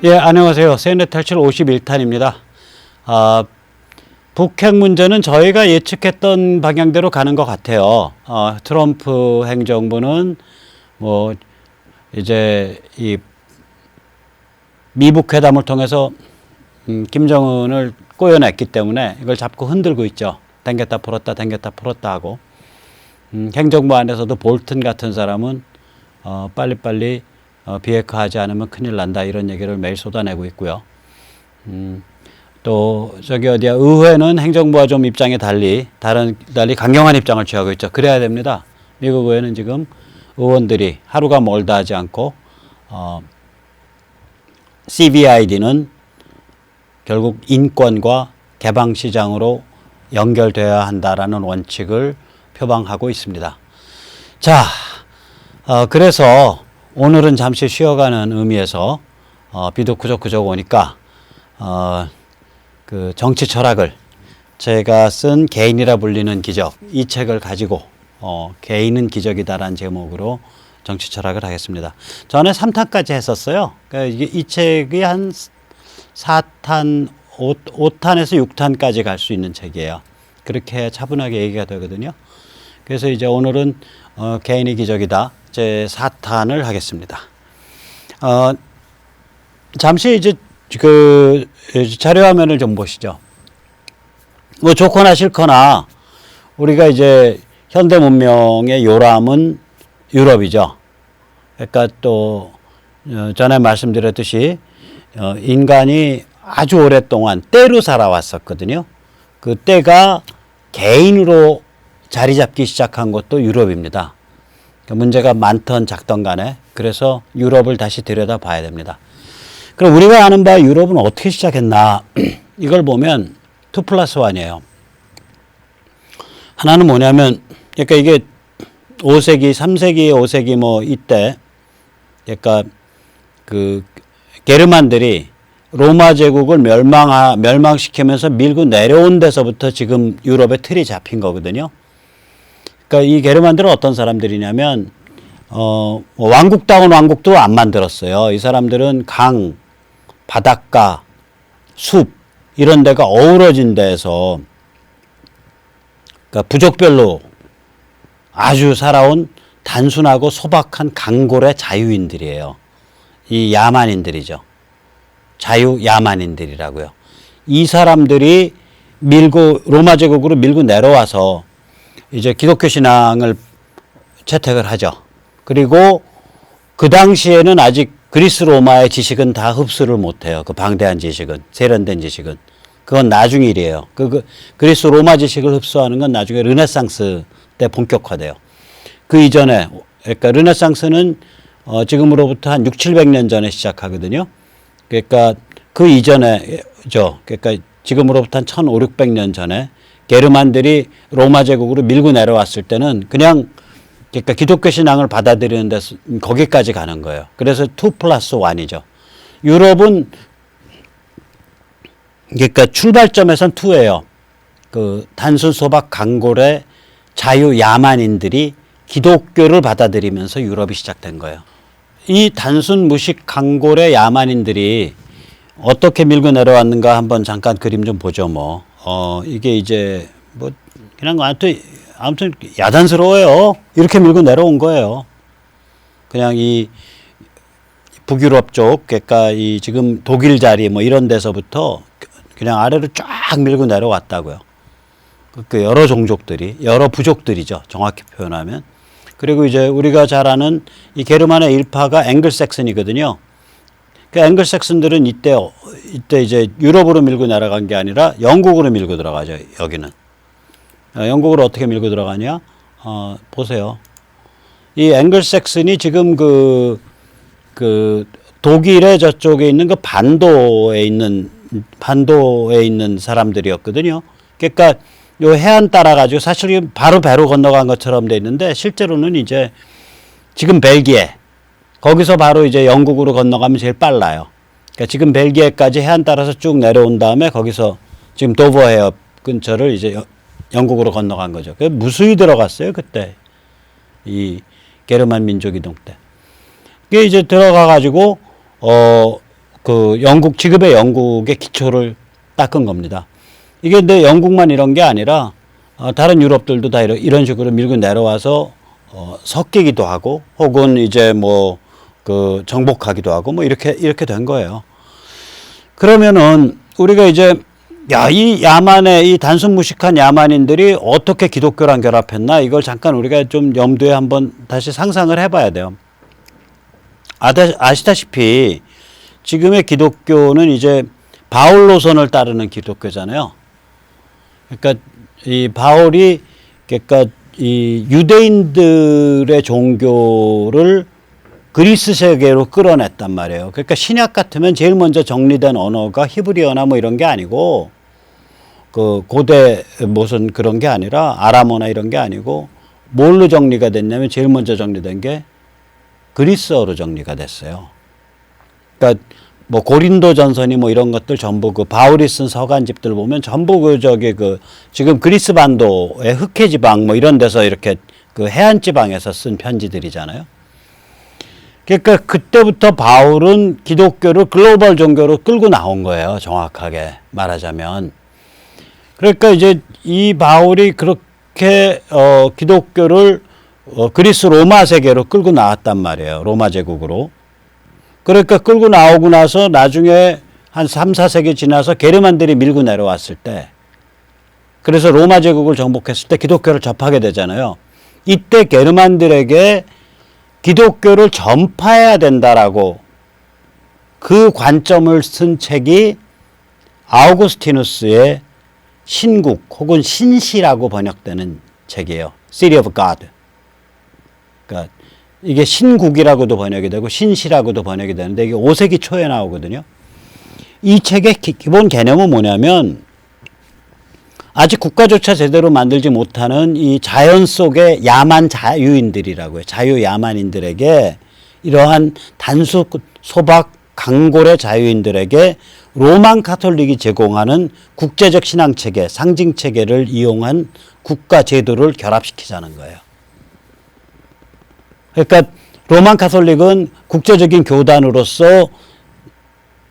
예, 안녕하세요. 세뇌 탈출 51탄입니다. 북핵 문제는 저희가 예측했던 방향대로 가는 것 같아요. 트럼프 행정부는 뭐 이제 이 미북 회담을 통해서 김정은을 꼬여냈기 때문에 이걸 잡고 흔들고 있죠. 당겼다 풀었다 하고 행정부 안에서도 볼튼 같은 사람은 빨리빨리 비핵화하지 않으면 큰일 난다 이런 얘기를 매일 쏟아내고 있고요. 또 저기 어디야 의회는 행정부와 좀 입장이 달리 강경한 입장을 취하고 있죠. 그래야 됩니다. 미국 의회는 지금 의원들이 하루가 멀다 하지 않고 CVID는 결국 인권과 개방 시장으로 연결되어야 한다라는 원칙을 표방하고 있습니다. 자, 그래서 오늘은 잠시 쉬어가는 의미에서 비도 그저그저 오니까 그 정치 철학을 제가 쓴 개인이라 불리는 기적 이 책을 가지고 개인은 기적이다라는 제목으로 정치 철학을 하겠습니다. 전에 3탄까지 했었어요. 그러니까 이 책이 한 4탄, 5탄에서 6탄까지 갈 수 있는 책이에요. 그렇게 차분하게 얘기가 되거든요. 그래서 이제 오늘은 개인이 기적이다 제 4탄을 하겠습니다. 잠시 이제 그 자료 화면을 좀 보시죠. 뭐 좋거나 싫거나 우리가 이제 현대 문명의 요람은 유럽이죠. 그러니까 또 전에 말씀드렸듯이 인간이 아주 오랫동안 때로 살아왔었거든요. 그 때가 개인으로 자리 잡기 시작한 것도 유럽입니다. 문제가 많던 작던 간에 그래서 유럽을 다시 들여다 봐야 됩니다. 그럼 우리가 아는 바 유럽은 어떻게 시작했나 이걸 보면 2+1이에요. 하나는 뭐냐면 그러니까 이게 5세기, 3세기, 5세기 뭐 이때 그러니까 그 게르만들이 로마 제국을 멸망시키면서 밀고 내려온 데서부터 지금 유럽의 틀이 잡힌 거거든요. 그러니까 이 게르만들은 어떤 사람들이냐면 왕국다운 왕국도 안 만들었어요. 이 사람들은 강, 바닷가, 숲 이런 데가 어우러진 데에서 그러니까 부족별로 아주 살아온 단순하고 소박한 강골의 자유인들이에요. 이 야만인들이죠. 자유야만인들이라고요. 이 사람들이 로마 제국으로 밀고 내려와서 이제 기독교 신앙을 채택을 하죠. 그리고 그 당시에는 아직 그리스 로마의 지식은 다 흡수를 못해요. 그 방대한 지식은, 세련된 지식은. 그건 나중 일이에요. 그리스 로마 지식을 흡수하는 건 나중에 르네상스 때 본격화돼요. 그 이전에, 그러니까 르네상스는 지금으로부터 한 600~700년 전에 시작하거든요. 그러니까 그 이전에죠. 그러니까 지금으로부터 한 1500~600년 전에 게르만들이 로마 제국으로 밀고 내려왔을 때는 그냥 그러니까 기독교 신앙을 받아들이는 데서 거기까지 가는 거예요. 그래서 2+1이죠. 유럽은 그러니까 출발점에선 2예요. 그 단순 소박 강골의 자유 야만인들이 기독교를 받아들이면서 유럽이 시작된 거예요. 이 단순 무식 강골의 야만인들이 어떻게 밀고 내려왔는가 한번 잠깐 그림 좀 보죠. 이게 이제 뭐 그냥 아무튼 야단스러워요. 이렇게 밀고 내려온 거예요. 그냥 이 북유럽 쪽, 그러니까 이 지금 독일 자리 뭐 이런 데서부터 그냥 아래로 쫙 밀고 내려왔다고요. 그 여러 종족들이, 여러 부족들이죠. 정확히 표현하면. 그리고 이제 우리가 잘 아는 이 게르만의 일파가 앵글색슨이거든요. 그 앵글색슨들은 이때 이제 유럽으로 밀고 내려간 게 아니라 영국으로 밀고 들어가죠. 여기는. 영국으로 어떻게 밀고 들어가냐? 보세요. 이 앵글색슨이 지금 그 독일의 저쪽에 있는 그 반도에 있는 사람들이었거든요. 그러니까 요 해안 따라가지고 사실 바로 배로 건너간 것처럼 돼 있는데 실제로는 이제 지금 벨기에 거기서 바로 이제 영국으로 건너가면 제일 빨라요. 그러니까 지금 벨기에까지 해안 따라서 쭉 내려온 다음에 거기서 지금 도버 해협 근처를 이제 영국으로 건너간 거죠. 무수히 들어갔어요, 그때. 이 게르만 민족 이동 때. 그게 이제 들어가가지고, 그 영국 지금의 영국의 기초를 닦은 겁니다. 이게 근데 영국만 이런 게 아니라 다른 유럽들도 다 이런 식으로 밀고 내려와서 섞이기도 하고 혹은 이제 뭐 그 정복하기도 하고 뭐 이렇게 된 거예요. 그러면은 우리가 이제 이 야만의 이 단순 무식한 야만인들이 어떻게 기독교랑 결합했나 이걸 잠깐 우리가 좀 염두에 한번 다시 상상을 해봐야 돼요. 아시다시피 지금의 기독교는 이제 바울 노선을 따르는 기독교잖아요. 그러니까 이 바울이 그러니까 이 유대인들의 종교를 그리스 세계로 끌어냈단 말이에요. 그러니까 신약 같으면 제일 먼저 정리된 언어가 히브리어나 뭐 이런 게 아니고 그 고대 무슨 그런 게 아니라 아람어나 이런 게 아니고 뭘로 정리가 됐냐면 제일 먼저 정리된 게 그리스어로 정리가 됐어요. 그러니까 뭐 고린도 전서니 뭐 이런 것들 전부 그 바울이 쓴 서간집들 보면 전부 그 지금 그리스 반도의 흑해 지방 뭐 이런 데서 이렇게 그 해안 지방에서 쓴 편지들이잖아요. 그러니까 그때부터 바울은 기독교를 글로벌 종교로 끌고 나온 거예요. 정확하게 말하자면. 그러니까 이제 이 바울이 그렇게 기독교를 그리스 로마 세계로 끌고 나왔단 말이에요. 로마 제국으로. 그러니까 끌고 나오고 나서 나중에 한 3, 4세기 지나서 게르만들이 밀고 내려왔을 때 그래서 로마 제국을 정복했을 때 기독교를 접하게 되잖아요. 이때 게르만들에게 기독교를 전파해야 된다라고 그 관점을 쓴 책이 아우구스티누스의 신국 혹은 신시라고 번역되는 책이에요. City of God. 그러니까 이게 신국이라고도 번역이 되고 신시라고도 번역이 되는데 이게 5세기 초에 나오거든요. 이 책의 기본 개념은 뭐냐면 아직 국가조차 제대로 만들지 못하는 이 자연 속의 야만 자유인들이라고 해요. 자유 야만인들에게 이러한 단수 소박 강골의 자유인들에게 로만 카톨릭이 제공하는 국제적 신앙체계, 상징체계를 이용한 국가 제도를 결합시키자는 거예요. 그러니까 로만 카톨릭은 국제적인 교단으로서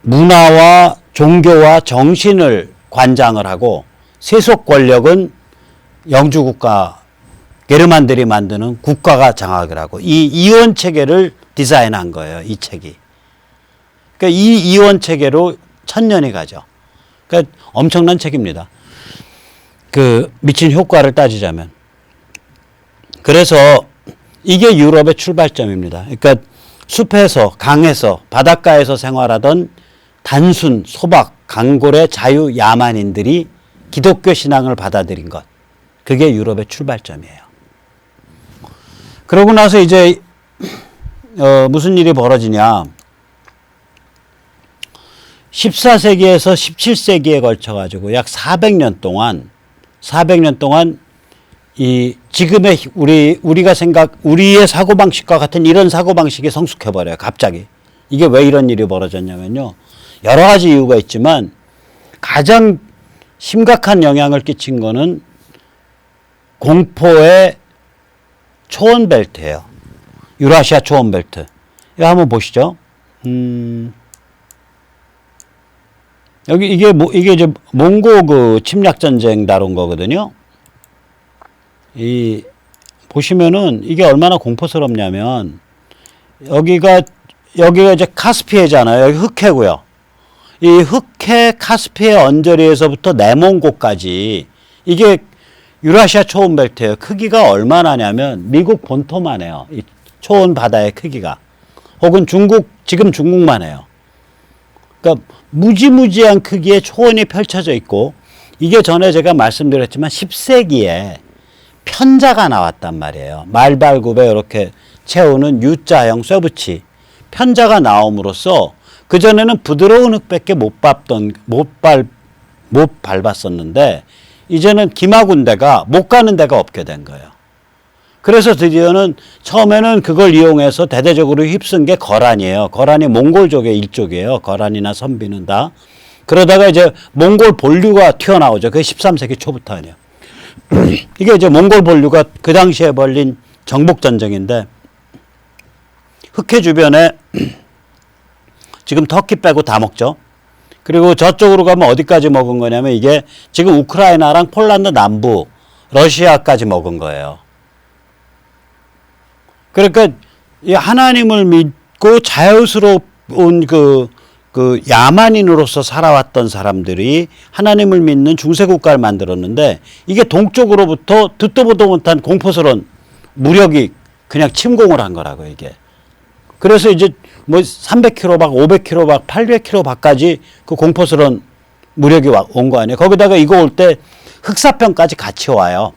문화와 종교와 정신을 관장을 하고 세속 권력은 영주국가 게르만들이 만드는 국가가 장악을 하고 이 이원 체계를 디자인한 거예요. 이 책이. 그러니까 이 이원 체계로 1000년이 가죠. 그러니까 엄청난 책입니다. 그 미친 효과를 따지자면. 그래서 이게 유럽의 출발점입니다. 그러니까 숲에서 강에서 바닷가에서 생활하던 단순 소박 강골의 자유 야만인들이 기독교 신앙을 받아들인 것. 그게 유럽의 출발점이에요. 그러고 나서 이제 무슨 일이 벌어지냐. 14세기에서 17세기에 걸쳐 가지고 약 400년 동안 이 지금의 우리의 사고방식과 같은 이런 사고방식이 성숙해버려요. 갑자기. 이게 왜 이런 일이 벌어졌냐면요. 여러 가지 이유가 있지만 가장 심각한 영향을 끼친 거는 공포의 초원벨트예요. 유라시아 초원벨트. 이거 한번 보시죠. 여기 이게 이제 몽고 그 침략 전쟁 다룬 거거든요. 보시면은 이게 얼마나 공포스럽냐면 여기가 이제 카스피해잖아요. 여기 흑해고요. 이 흑해 카스피해 언저리에서부터 내몽고까지 이게 유라시아 초원 벨트예요. 크기가 얼마나냐면 미국 본토만 해요. 이 초원 바다의 크기가. 혹은 지금 중국만 해요. 그러니까 무지무지한 크기의 초원이 펼쳐져 있고 이게 전에 제가 말씀드렸지만 10세기에 편자가 나왔단 말이에요. 말발굽에 이렇게 채우는 U자형 쇠붙이 편자가 나옴으로써 그전에는 부드러운 흙밖에 못 밟았었는데 이제는 기마군대가 못 가는 데가 없게 된 거예요. 그래서 드디어는 처음에는 그걸 이용해서 대대적으로 휩쓴 게 거란이에요. 거란이 몽골족의 일족이에요. 거란이나 선비는 다. 그러다가 이제 몽골 본류가 튀어나오죠. 그게 13세기 초부터 아니에요. 이게 이제 몽골 본류가 그 당시에 벌린 정복전쟁인데 흑해 주변에 지금 터키 빼고 다 먹죠. 그리고 저쪽으로 가면 어디까지 먹은 거냐면 이게 지금 우크라이나랑 폴란드 남부, 러시아까지 먹은 거예요. 그러니까 이 하나님을 믿고 자유스러운 그 야만인으로서 살아왔던 사람들이 하나님을 믿는 중세국가를 만들었는데 이게 동쪽으로부터 듣도 보도 못한 공포스러운 무력이 그냥 침공을 한 거라고 이게. 그래서 이제 뭐 300km 박, 500km 박, 800km 박까지 그 공포스러운 무력이 온 거 아니에요. 거기다가 이거 올 때 흑사병까지 같이 와요.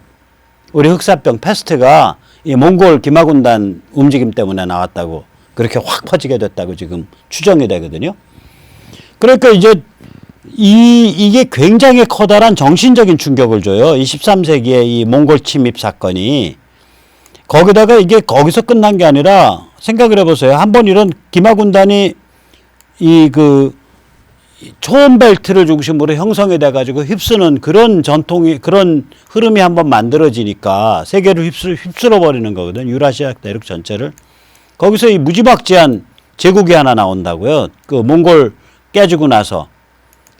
우리 흑사병 패스트가 이 몽골 기마군단 움직임 때문에 나왔다고 그렇게 확 퍼지게 됐다고 지금 추정이 되거든요. 그러니까 이제 이게 굉장히 커다란 정신적인 충격을 줘요. 이 13세기의 이 몽골 침입 사건이. 거기다가 이게 거기서 끝난 게 아니라 생각을 해보세요. 한번 이런 기마군단이 이 초원벨트를 중심으로 형성이 돼가지고 휩쓰는 그런 전통이, 그런 흐름이 한번 만들어지니까 세계를 휩쓸어 버리는 거거든. 유라시아 대륙 전체를. 거기서 이 무지막지한 제국이 하나 나온다고요. 그 몽골 깨지고 나서.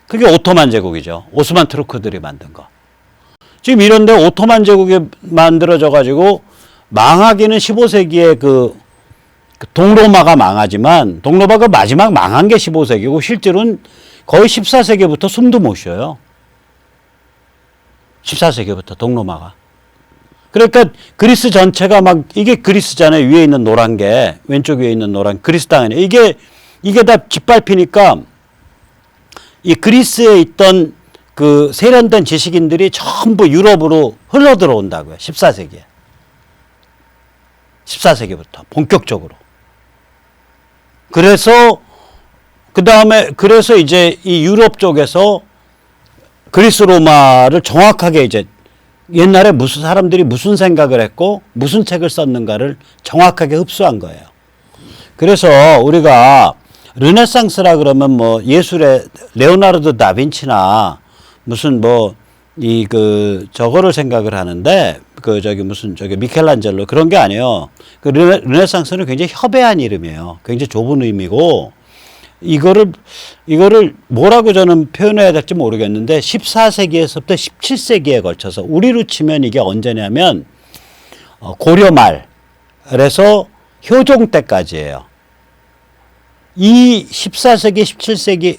그게 오토만 제국이죠. 오스만 투르크들이 만든 거. 지금 이런데 오토만 제국이 만들어져 가지고 망하기는 15세기에 그 동로마가 망하지만 동로마가 마지막 망한 게 15세기고 실제로는 거의 14세기부터 숨도 못 쉬어요. 14세기부터 동로마가. 그러니까 그리스 전체가 막 이게 그리스잖아요. 위에 있는 노란 게 왼쪽 위에 있는 노란 그리스 땅이네. 이게 다 짓밟히니까 이 그리스에 있던 그 세련된 지식인들이 전부 유럽으로 흘러 들어온다고요. 14세기에. 14세기부터 본격적으로. 그래서 그래서 이제 이 유럽 쪽에서 그리스 로마를 정확하게 이제 옛날에 무슨 사람들이 무슨 생각을 했고 무슨 책을 썼는가를 정확하게 흡수한 거예요. 그래서 우리가 르네상스라 그러면 뭐 예술의 레오나르도 다빈치나 무슨 뭐 저거를 생각을 하는데 미켈란젤로 그런 게 아니에요. 그 르네상스는 굉장히 협회한 이름이에요. 굉장히 좁은 의미고 이거를 뭐라고 저는 표현해야 될지 모르겠는데 14세기에서부터 17세기에 걸쳐서 우리로 치면 이게 언제냐면 고려 말에서 효종 때까지예요. 이 14세기에서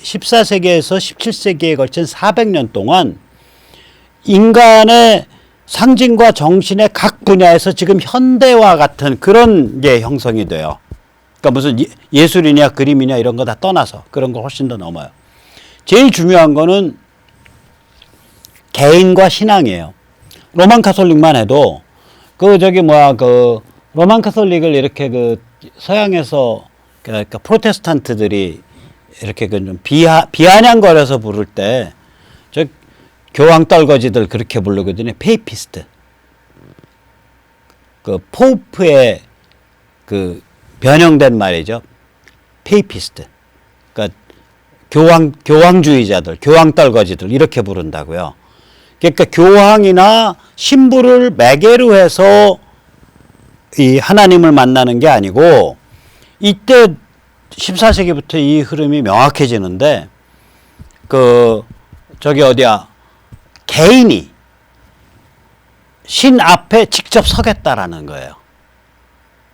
17세기에 걸친 400년 동안 인간의 상징과 정신의 각 분야에서 지금 현대와 같은 그런 게 형성이 돼요. 그러니까 무슨 예술이냐 그림이냐 이런 거 다 떠나서 그런 거 훨씬 더 넘어요. 제일 중요한 거는 개인과 신앙이에요. 로만 카톨릭만 해도 로만 카톨릭을 이렇게 서양에서 그러니까 프로테스탄트들이 이렇게 좀 비아냥거려서 부를 때 교황 떨거지들 그렇게 부르거든요. 페이피스트. 포프의 변형된 말이죠. 페이피스트. 그러니까 교황주의자들, 교황 떨거지들 이렇게 부른다고요. 그러니까 교황이나 신부를 매개로 해서 이 하나님을 만나는 게 아니고 이때 14세기부터 이 흐름이 명확해지는데 개인이 신 앞에 직접 서겠다라는 거예요.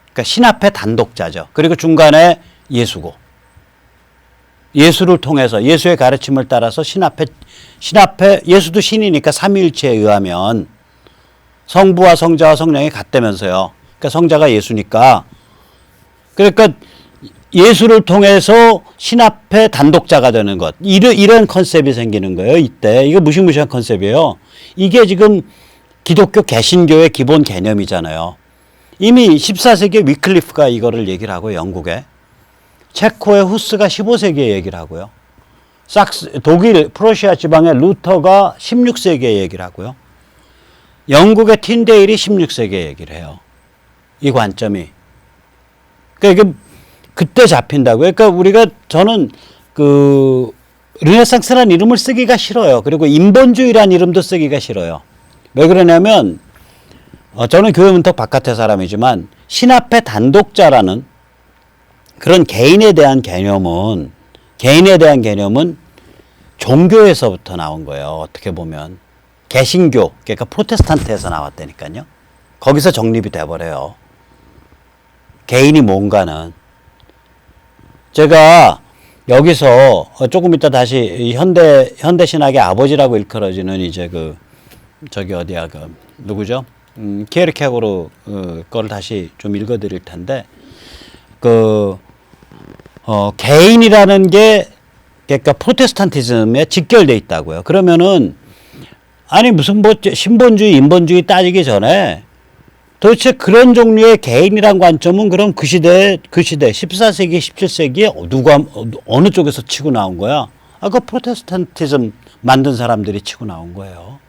그러니까 신 앞에 단독자죠. 그리고 중간에 예수고. 예수를 통해서 예수의 가르침을 따라서 신 앞에 예수도 신이니까 삼위일체에 의하면 성부와 성자와 성령이 같다면서요. 그러니까 성자가 예수니까. 그러니까 예수를 통해서 신 앞에 단독자가 되는 것. 이런 컨셉이 생기는 거예요. 이때. 이거 무시무시한 컨셉이에요. 이게 지금 기독교 개신교의 기본 개념이잖아요. 이미 14세기에 위클리프가 이거를 얘기를 하고 영국에. 체코의 후스가 15세기에 얘기를 하고요. 독일, 프로시아 지방의 루터가 16세기에 얘기를 하고요. 영국의 틴데일이 16세기에 얘기를 해요. 이 관점이. 그러니까 이게 그때 잡힌다고요. 그러니까 저는 르네상스라는 이름을 쓰기가 싫어요. 그리고 인본주의라는 이름도 쓰기가 싫어요. 왜 그러냐면 저는 교회 문턱 바깥의 사람이지만 신 앞에 단독자라는 그런 개인에 대한 개념은 개인에 대한 개념은 종교에서부터 나온 거예요. 어떻게 보면 개신교, 그러니까 프로테스탄트에서 나왔다니까요. 거기서 정립이 돼버려요. 개인이 뭔가는. 제가 여기서 조금 이따 다시 현대 신학의 아버지라고 일컬어지는 이제 저기 어디야 누구죠? 키에르케고르 거를 다시 좀 읽어드릴 텐데 개인이라는 게 그러니까 프로테스탄티즘에 직결돼 있다고요. 그러면은 아니 무슨 뭐 신본주의, 인본주의 따지기 전에 도대체 그런 종류의 개인이란 관점은 그럼 그 시대 14세기, 17세기에 누가 어느 쪽에서 치고 나온 거야? 그 프로테스탄티즘 만든 사람들이 치고 나온 거예요.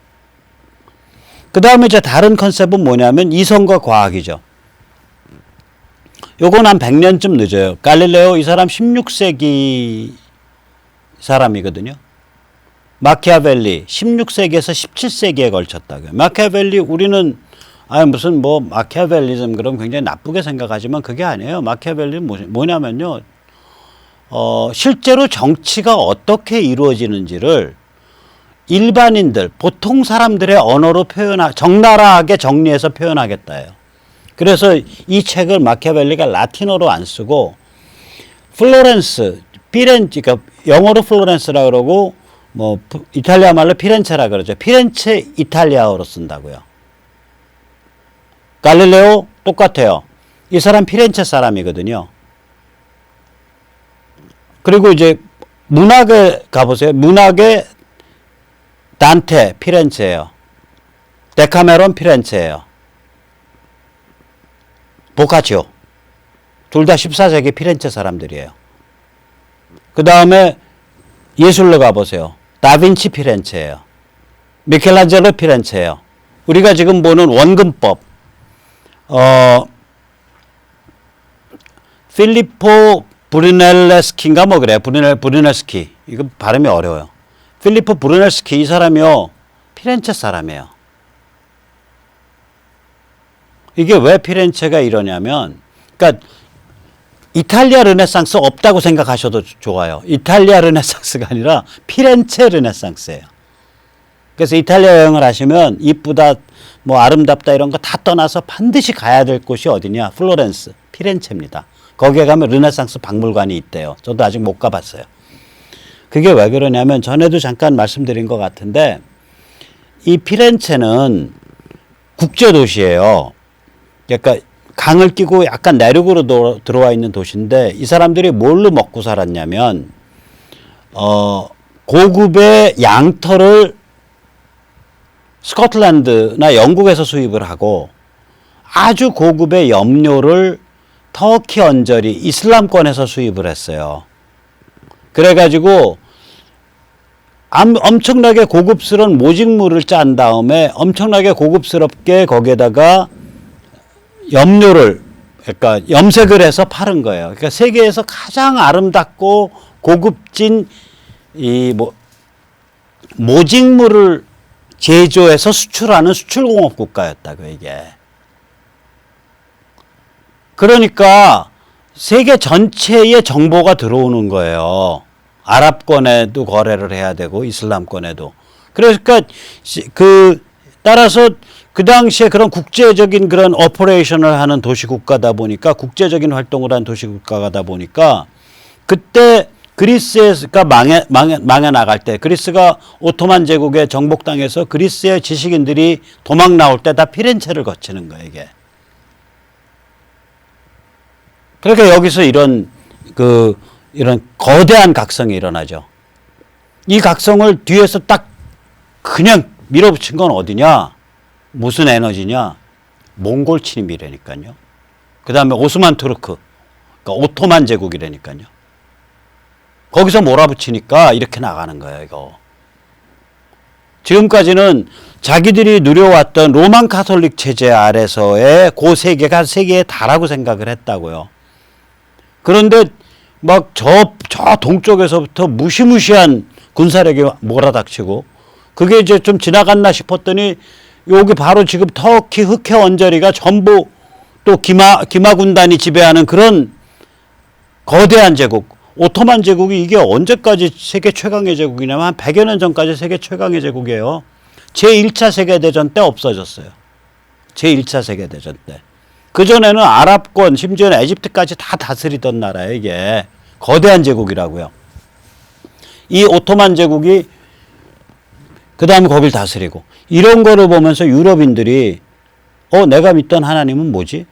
그 다음에 이제 다른 컨셉은 뭐냐면 이성과 과학이죠. 요건 한 100년쯤 늦어요. 갈릴레오 이 사람 16세기 사람이거든요. 마키아벨리 16세기에서 17세기에 걸쳤다고요. 마키아벨리 우리는 무슨 뭐 마키아벨리즘 그럼 굉장히 나쁘게 생각하지만 그게 아니에요. 마키아벨리는 뭐냐면요. 실제로 정치가 어떻게 이루어지는지를 일반인들, 보통 사람들의 언어로 적나라하게 정리해서 표현하겠다예요. 그래서 이 책을 마키아벨리가 라틴어로 안 쓰고 플로렌스, 피렌체, 그러니까 영어로 플로렌스라 그러고 뭐 이탈리아 말로 피렌체라 그러죠. 피렌체 이탈리아어로 쓴다고요. 갈릴레오 똑같아요. 이 사람 피렌체 사람이거든요. 그리고 이제 문학에 가보세요. 문학에 단테 피렌체예요. 데카메론 피렌체예요. 보카치오 둘 다 14세기 피렌체 사람들이에요. 그 다음에 예술로 가보세요. 다빈치 피렌체예요. 미켈란젤로 피렌체예요. 우리가 지금 보는 원근법 필리포 브루넬레스키인가 뭐 그래요. 브루넬스키. 이거 발음이 어려워요. 필리포 브루넬스키 이 사람이요. 피렌체 사람이에요. 이게 왜 피렌체가 이러냐면 그러니까 이탈리아 르네상스 없다고 생각하셔도 좋아요. 이탈리아 르네상스가 아니라 피렌체 르네상스예요. 그래서 이탈리아 여행을 하시면 이쁘다, 뭐 아름답다 이런 거 다 떠나서 반드시 가야 될 곳이 어디냐? 플로렌스, 피렌체입니다. 거기에 가면 르네상스 박물관이 있대요. 저도 아직 못 가봤어요. 그게 왜 그러냐면 전에도 잠깐 말씀드린 것 같은데 이 피렌체는 국제도시예요. 그러니까 강을 끼고 약간 내륙으로 들어와 있는 도시인데 이 사람들이 뭘로 먹고 살았냐면 고급의 양털을 스코틀랜드나 영국에서 수입을 하고 아주 고급의 염료를 터키 언저리 이슬람권에서 수입을 했어요. 그래가지고 엄청나게 고급스러운 모직물을 짠 다음에 엄청나게 고급스럽게 거기에다가 염료를 그러니까 염색을 해서 파는 거예요. 그러니까 세계에서 가장 아름답고 고급진 이 모직물을 제조해서 수출하는 수출공업 국가였다고 이게. 그러니까 세계 전체에 정보가 들어오는 거예요. 아랍권에도 거래를 해야 되고 이슬람권에도. 그러니까 따라서 그 당시에 그런 국제적인 그런 오퍼레이션을 하는 도시국가다 보니까 국제적인 활동을 하는 도시국가다 보니까 그때 그리스가 망해 나갈 때 그리스가 오토만 제국에 정복당해서 그리스의 지식인들이 도망 나올 때 다 피렌체를 거치는 거예요, 이게. 그러니까 여기서 이런 거대한 각성이 일어나죠. 이 각성을 뒤에서 딱 그냥 밀어붙인 건 어디냐? 무슨 에너지냐? 몽골 침입이라니까요. 그 다음에 오스만 투르크, 그러니까 오토만 제국이라니까요. 거기서 몰아붙이니까 이렇게 나가는 거예요, 이거. 지금까지는 자기들이 누려왔던 로만 카톨릭 체제 아래서의 그 세계가 세계의 다라고 생각을 했다고요. 그런데 막 저 동쪽에서부터 무시무시한 군사력이 몰아닥치고 그게 이제 좀 지나갔나 싶었더니 여기 바로 지금 터키 흑해 언저리가 전부 또 기마 군단이 지배하는 그런 거대한 제국 오토만 제국이 이게 언제까지 세계 최강의 제국이냐면 한 100여 년 전까지 세계 최강의 제국이에요. 제1차 세계대전 때 없어졌어요. 제1차 세계대전 때. 그전에는 아랍권, 심지어는 에집트까지 다 다스리던 나라예요, 이게. 거대한 제국이라고요. 이 오토만 제국이 그 다음에 거길 다스리고. 이런 거를 보면서 유럽인들이 내가 믿던 하나님은 뭐지?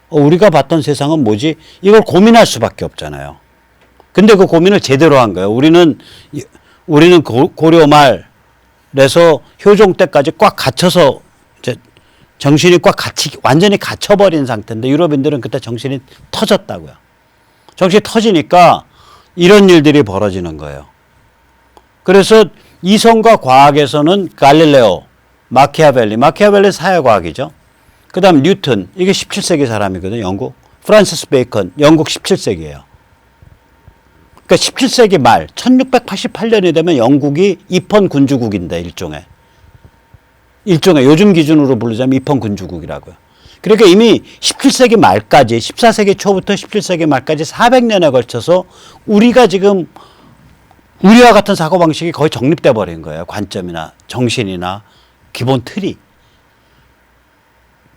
우리가 봤던 세상은 뭐지? 이걸 고민할 수밖에 없잖아요. 근데 그 고민을 제대로 한 거예요. 우리는 고려 말에서 효종 때까지 꽉 갇혀서 이제 정신이 완전히 갇혀버린 상태인데 유럽인들은 그때 정신이 터졌다고요. 정신이 터지니까 이런 일들이 벌어지는 거예요. 그래서 이성과 과학에서는 갈릴레오, 마키아벨리 사회과학이죠. 그 다음 뉴턴, 이게 17세기 사람이거든요. 영국. 프란시스 베이컨, 영국 17세기예요. 그러니까 17세기 말 1688년이 되면 영국이 입헌 군주국인데 일종의 요즘 기준으로 부르자면 입헌 군주국이라고요. 그러니까 이미 17세기 말까지 14세기 초부터 17세기 말까지 400년에 걸쳐서 우리가 지금 우리와 같은 사고방식이 거의 정립돼 버린 거예요. 관점이나 정신이나 기본 틀이.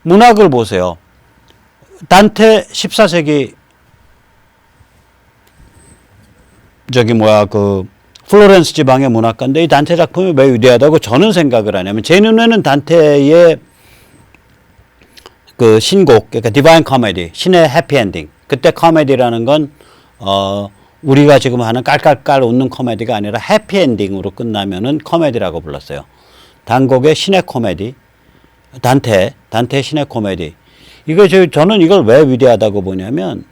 문학을 보세요. 단테 14세기 플로렌스 지방의 문학가인데 이 단테 작품이 왜 위대하다고 저는 생각을 하냐면 제 눈에는 단테의 그 신곡, 그러니까 디바인 코미디, 신의 해피엔딩. 그때 코미디라는 건 우리가 지금 하는 깔깔깔 웃는 코미디가 아니라 해피엔딩으로 끝나면은 코미디라고 불렀어요. 단곡의 신의 코미디, 단테의 신의 코미디. 저는 이걸 왜 위대하다고 보냐면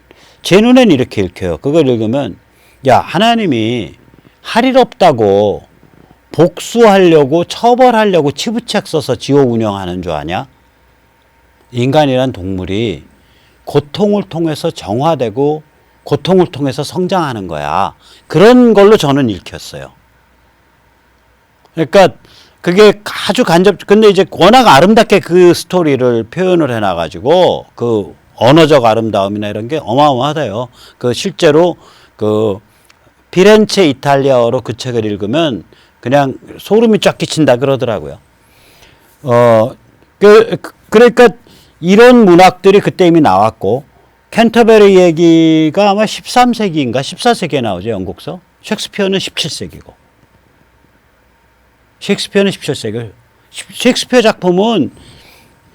제 눈엔 이렇게 읽혀요. 그걸 읽으면 야, 하나님이 할 일 없다고 복수하려고 처벌하려고 치부책 써서 지옥 운영하는 줄 아냐? 인간이란 동물이 고통을 통해서 정화되고 고통을 통해서 성장하는 거야. 그런 걸로 저는 읽혔어요. 그러니까 그게 아주 근데 이제 워낙 아름답게 그 스토리를 표현을 해놔가지고 그 언어적 아름다움이나 이런 게 어마어마하대요. 실제로 피렌체 이탈리아어로 그 책을 읽으면 그냥 소름이 쫙 끼친다 그러더라고요. 그러니까 이런 문학들이 그때 이미 나왔고, 캔터베리 얘기가 아마 13세기인가 14세기에 나오죠, 영국서. 셰익스피어는 17세기고. 셰익스피어 작품은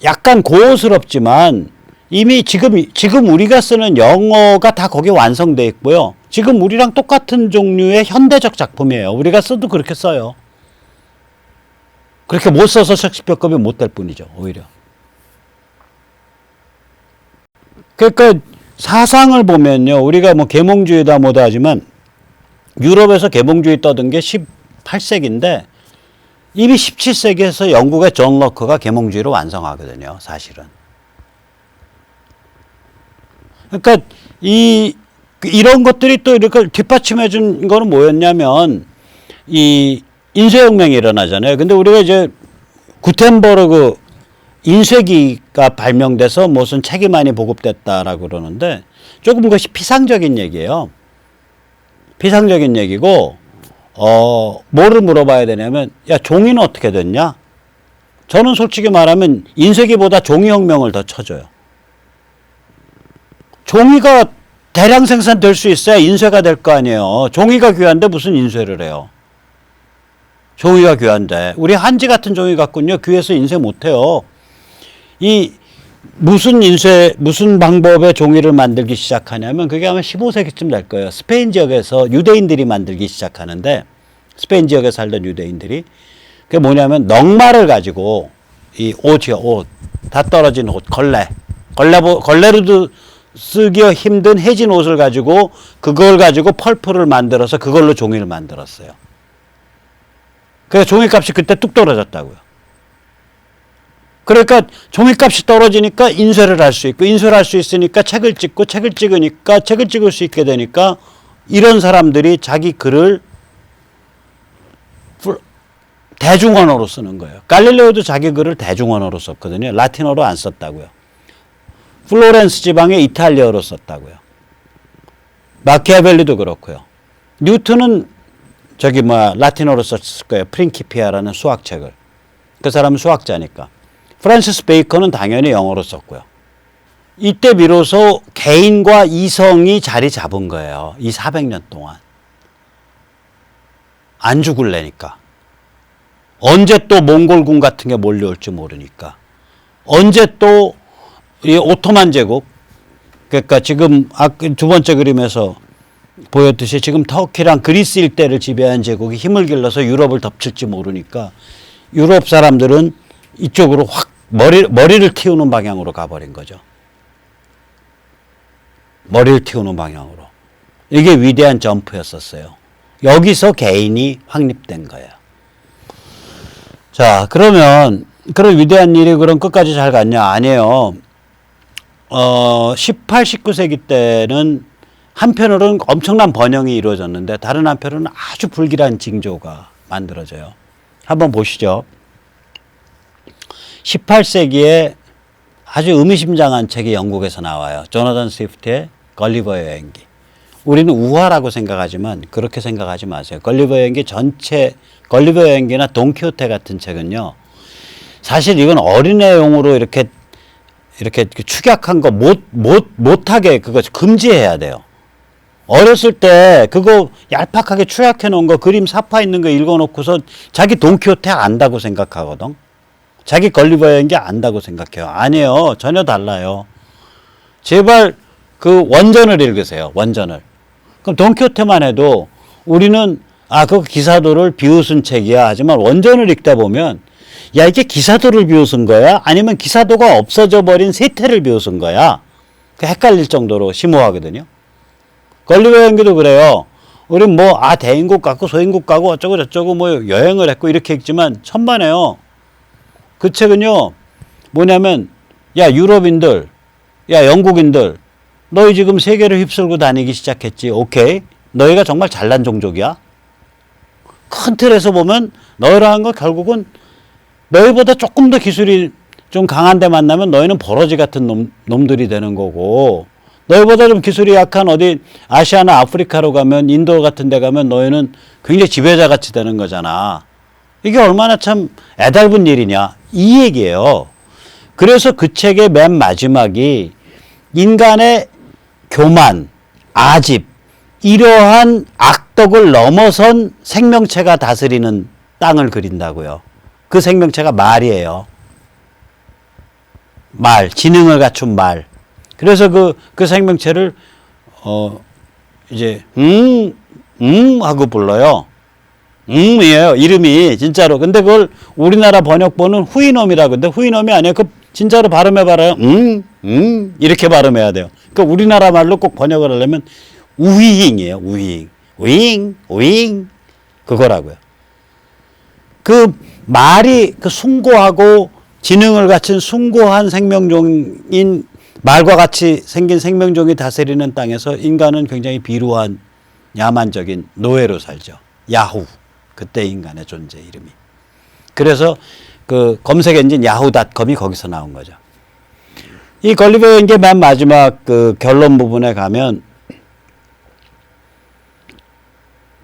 약간 고어스럽지만 이미 지금 우리가 쓰는 영어가 다 거기에 완성되어 있고요. 지금 우리랑 똑같은 종류의 현대적 작품이에요. 우리가 써도 그렇게 써요. 그렇게 못 써서 셰익스피어급이 못 될 뿐이죠, 오히려. 그러니까 사상을 보면요. 우리가 계몽주의다 뭐다 하지만 유럽에서 계몽주의 떠든 게 18세기인데 이미 17세기에서 영국의 존 로크가 계몽주의를 완성하거든요, 사실은. 그러니까 이런 것들이 또 이렇게 뒷받침해 준 거는 뭐였냐면 이 인쇄혁명이 일어나잖아요. 근데 우리가 이제 구텐버그 인쇄기가 발명돼서 무슨 책이 많이 보급됐다라고 그러는데 조금 그것이 피상적인 얘기예요. 피상적인 얘기고 뭐를 물어봐야 되냐면 야, 종이는 어떻게 됐냐? 저는 솔직히 말하면 인쇄기보다 종이혁명을 더 쳐줘요. 종이가 대량 생산될 수 있어야 인쇄가 될 거 아니에요. 종이가 귀한데 무슨 인쇄를 해요. 종이가 귀한데. 우리 한지 같은 종이 갖고는요, 귀해서 인쇄 못해요. 무슨 방법의 종이를 만들기 시작하냐면 그게 아마 15세기쯤 될 거예요. 스페인 지역에서 유대인들이 만들기 시작하는데, 스페인 지역에 살던 유대인들이. 그게 뭐냐면 넝마를 가지고 이 옷이요, 옷. 다 떨어진 옷, 걸레로도 쓰기 힘든 해진 옷을 가지고 그걸 가지고 펄프를 만들어서 그걸로 종이를 만들었어요. 그래서 종이값이 그때 뚝 떨어졌다고요. 그러니까 종이값이 떨어지니까 인쇄를 할 수 있고, 인쇄를 할 수 있으니까 책을 찍고, 책을 찍으니까 책을 찍을 수 있게 되니까 이런 사람들이 자기 글을 대중언어로 쓰는 거예요. 갈릴레오도 자기 글을 대중언어로 썼거든요. 라틴어로 안 썼다고요. 플로렌스 지방의 이탈리아어로 썼다고요. 마키아벨리도 그렇고요. 뉴턴은 저기 라틴어로 썼을 거예요. 프린키피아라는 수학책을. 그 사람은 수학자니까. 프란시스 베이컨은 당연히 영어로 썼고요. 이때 비로소 개인과 이성이 자리 잡은 거예요. 이 400년 동안. 안 죽을래니까. 언제 또 몽골군 같은 게 몰려올지 모르니까. 언제 또 이 오토만 제국, 그러니까 지금 두 번째 그림에서 보였듯이 지금 터키랑 그리스 일대를 지배한 제국이 힘을 길러서 유럽을 덮칠지 모르니까 유럽 사람들은 이쪽으로 확 머리를 틔우는 방향으로 가버린 거죠. 머리를 틔우는 방향으로. 이게 위대한 점프였었어요. 여기서 개인이 확립된 거예요. 자, 그러면 그런 위대한 일이 그럼 끝까지 잘 갔냐? 아니에요. 18, 19세기 때는 한편으로는 엄청난 번영이 이루어졌는데 다른 한편으로는 아주 불길한 징조가 만들어져요. 한번 보시죠. 18세기에 아주 의미심장한 책이 영국에서 나와요. 조나단 스위프트의 걸리버의 여행기. 우리는 우화라고 생각하지만 그렇게 생각하지 마세요. 걸리버 여행기 전체, 걸리버 여행기나 돈키호테 같은 책은요. 사실 이건 어린애용으로 이렇게 축약한 거 못하게 그거 금지해야 돼요. 어렸을 때 그거 얄팍하게 축약해 놓은 거 그림 사파 있는 거 읽어놓고서 자기 돈키호테 안다고 생각하거든. 자기 걸리버 여행기 안다고 생각해요. 아니에요. 전혀 달라요. 제발 그 원전을 읽으세요. 원전을. 그럼 돈키호테만 해도 우리는 그 기사도를 비웃은 책이야. 하지만 원전을 읽다 보면 야, 이게 기사도를 비웃은 거야? 아니면 기사도가 없어져 버린 세태를 비웃은 거야? 헷갈릴 정도로 심오하거든요. 걸리버 여행기도 그래요. 우린 대인국 가고 소인국 가고 어쩌고 저쩌고 여행을 했고 이렇게 읽지만 천만에요. 그 책은요, 뭐냐면, 야, 유럽인들, 야, 영국인들, 너희 지금 세계를 휩쓸고 다니기 시작했지. 오케이. 너희가 정말 잘난 종족이야. 큰 틀에서 보면 너희라는 건 결국은 너희보다 조금 더 기술이 좀 강한 데 만나면 너희는 버러지 같은 놈들이 되는 거고, 너희보다 좀 기술이 약한 어디 아시아나 아프리카로 가면, 인도 같은 데 가면 너희는 굉장히 지배자 같이 되는 거잖아. 이게 얼마나 참 애달픈 일이냐. 이 얘기예요. 그래서 그 책의 맨 마지막이 인간의 교만, 아집, 이러한 악덕을 넘어선 생명체가 다스리는 땅을 그린다고요. 그 생명체가 말이에요. 말, 지능을 갖춘 말. 그래서 그 생명체를, 이제, 하고 불러요. 이에요. 이름이, 진짜로. 근데 그걸 우리나라 번역본은 후이놈이라고. 근데 후이놈이 아니에요. 그, 진짜로 발음해봐라요. 이렇게 발음해야 돼요. 그러니까 우리나라 말로 꼭 번역을 하려면 우휘잉이에요. 우휘잉. 우잉. 그거라고요. 그 말이 그 숭고하고 지능을 갖춘 숭고한 생명종인 말과 같이 생긴 생명종이 다스리는 땅에서 인간은 굉장히 비루한 야만적인 노예로 살죠. 야후. 그때 인간의 존재 이름이. 그래서 그 검색 엔진 야후닷컴이 거기서 나온 거죠. 이 걸리버 여행기 맨 마지막 그 결론 부분에 가면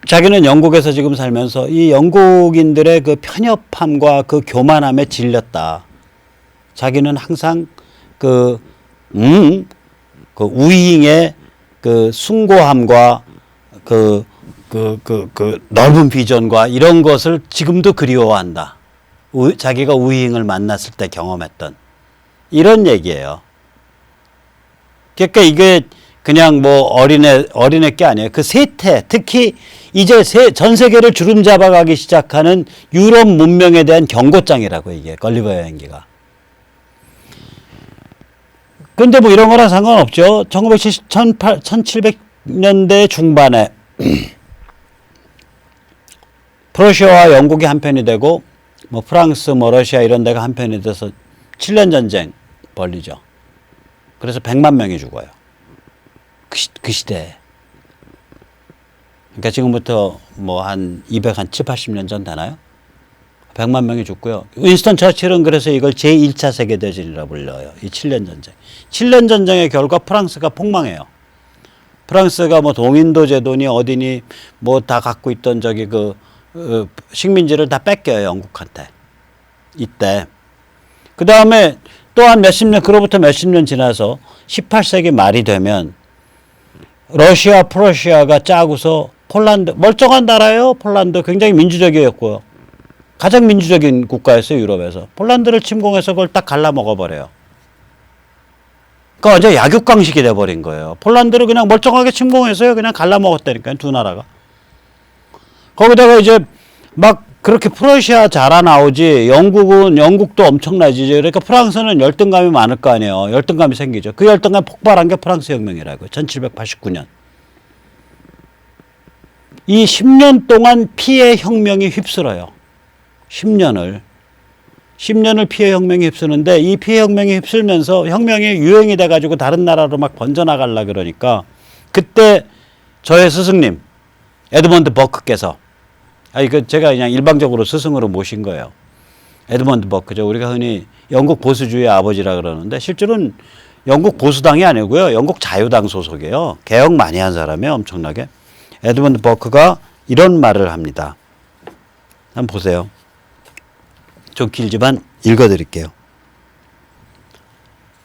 자기는 영국에서 지금 살면서 이 영국인들의 그 편협함과 그 교만함에 질렸다. 자기는 항상 그 우잉의 그 숭고함과 그 넓은 비전과 이런 것을 지금도 그리워한다. 자기가 우잉을 만났을 때 경험했던 이런 얘기예요. 그러니까 이게 그냥 어린애 게 아니에요. 그 세태, 특히 이제 전 세계를 주름 잡아가기 시작하는 유럽 문명에 대한 경고장이라고 이게 걸리버 여행기가. 근데 이런 거랑 상관없죠. 1700년대 중반에 프러시아와 영국이 한편이 되고 프랑스, 러시아 이런 데가 한편이 돼서 7년 전쟁 벌리죠. 그래서 100만 명이 죽어요. 그 시대에. 그러니까 지금부터 한 80년 전 되나요? 100만 명이 죽고요. 윈스턴 처칠은 그래서 이걸 제1차 세계대전이라고 불려요. 이 7년 전쟁. 7년 전쟁의 결과 프랑스가 폭망해요. 프랑스가 뭐 동인도 제도니 어디니 뭐 다 갖고 있던 저기 식민지를 다 뺏겨요, 영국한테. 이때. 그 다음에 또한 몇십 년, 그로부터 몇십 년 지나서 18세기 말이 되면 러시아, 프러시아가 짜고서 폴란드, 멀쩡한 나라예요. 폴란드 굉장히 민주적이었고요. 가장 민주적인 국가였어요, 유럽에서. 폴란드를 침공해서 그걸 딱 갈라먹어버려요. 그러니까 완전 약육강식이 돼버린 거예요. 폴란드를 그냥 멀쩡하게 침공해서요, 그냥 갈라먹었다니까요, 두 나라가. 거기다가 이제 막 그렇게 프러시아 자라나오지, 영국도 엄청나지. 그러니까 프랑스는 열등감이 많을 거 아니에요. 열등감이 생기죠. 그 열등감이 폭발한 게 프랑스 혁명이라고요. 1789년. 이 10년 동안 피해 혁명이 휩쓸어요. 10년을 피해 혁명이 휩쓰는데, 이 피해 혁명이 휩쓸면서 혁명이 유행이 돼가지고 다른 나라로 막 번져나가려 그러니까, 그때 저의 스승님 에드먼드 버크께서, 제가 그냥 일방적으로 스승으로 모신 거예요. 에드먼드 버크죠. 우리가 흔히 영국 보수주의의 아버지라 그러는데, 실제로는 영국 보수당이 아니고요, 영국 자유당 소속이에요. 개혁 많이 한 사람이에요, 엄청나게. 에드먼드 버크가 이런 말을 합니다. 한번 보세요. 좀 길지만 읽어드릴게요.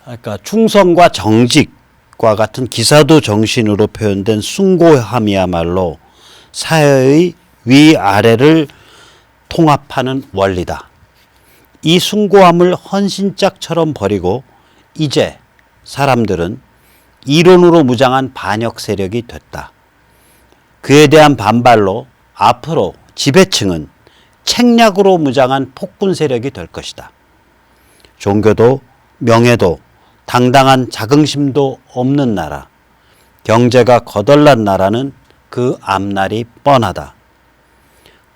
그러니까 충성과 정직과 같은 기사도 정신으로 표현된 숭고함이야말로 사회의 위아래를 통합하는 원리다. 이 숭고함을 헌신짝처럼 버리고 이제 사람들은 이론으로 무장한 반역 세력이 됐다. 그에 대한 반발로 앞으로 지배층은 책략으로 무장한 폭군 세력이 될 것이다. 종교도 명예도 당당한 자긍심도 없는 나라, 경제가 거덜난 나라는 그 앞날이 뻔하다.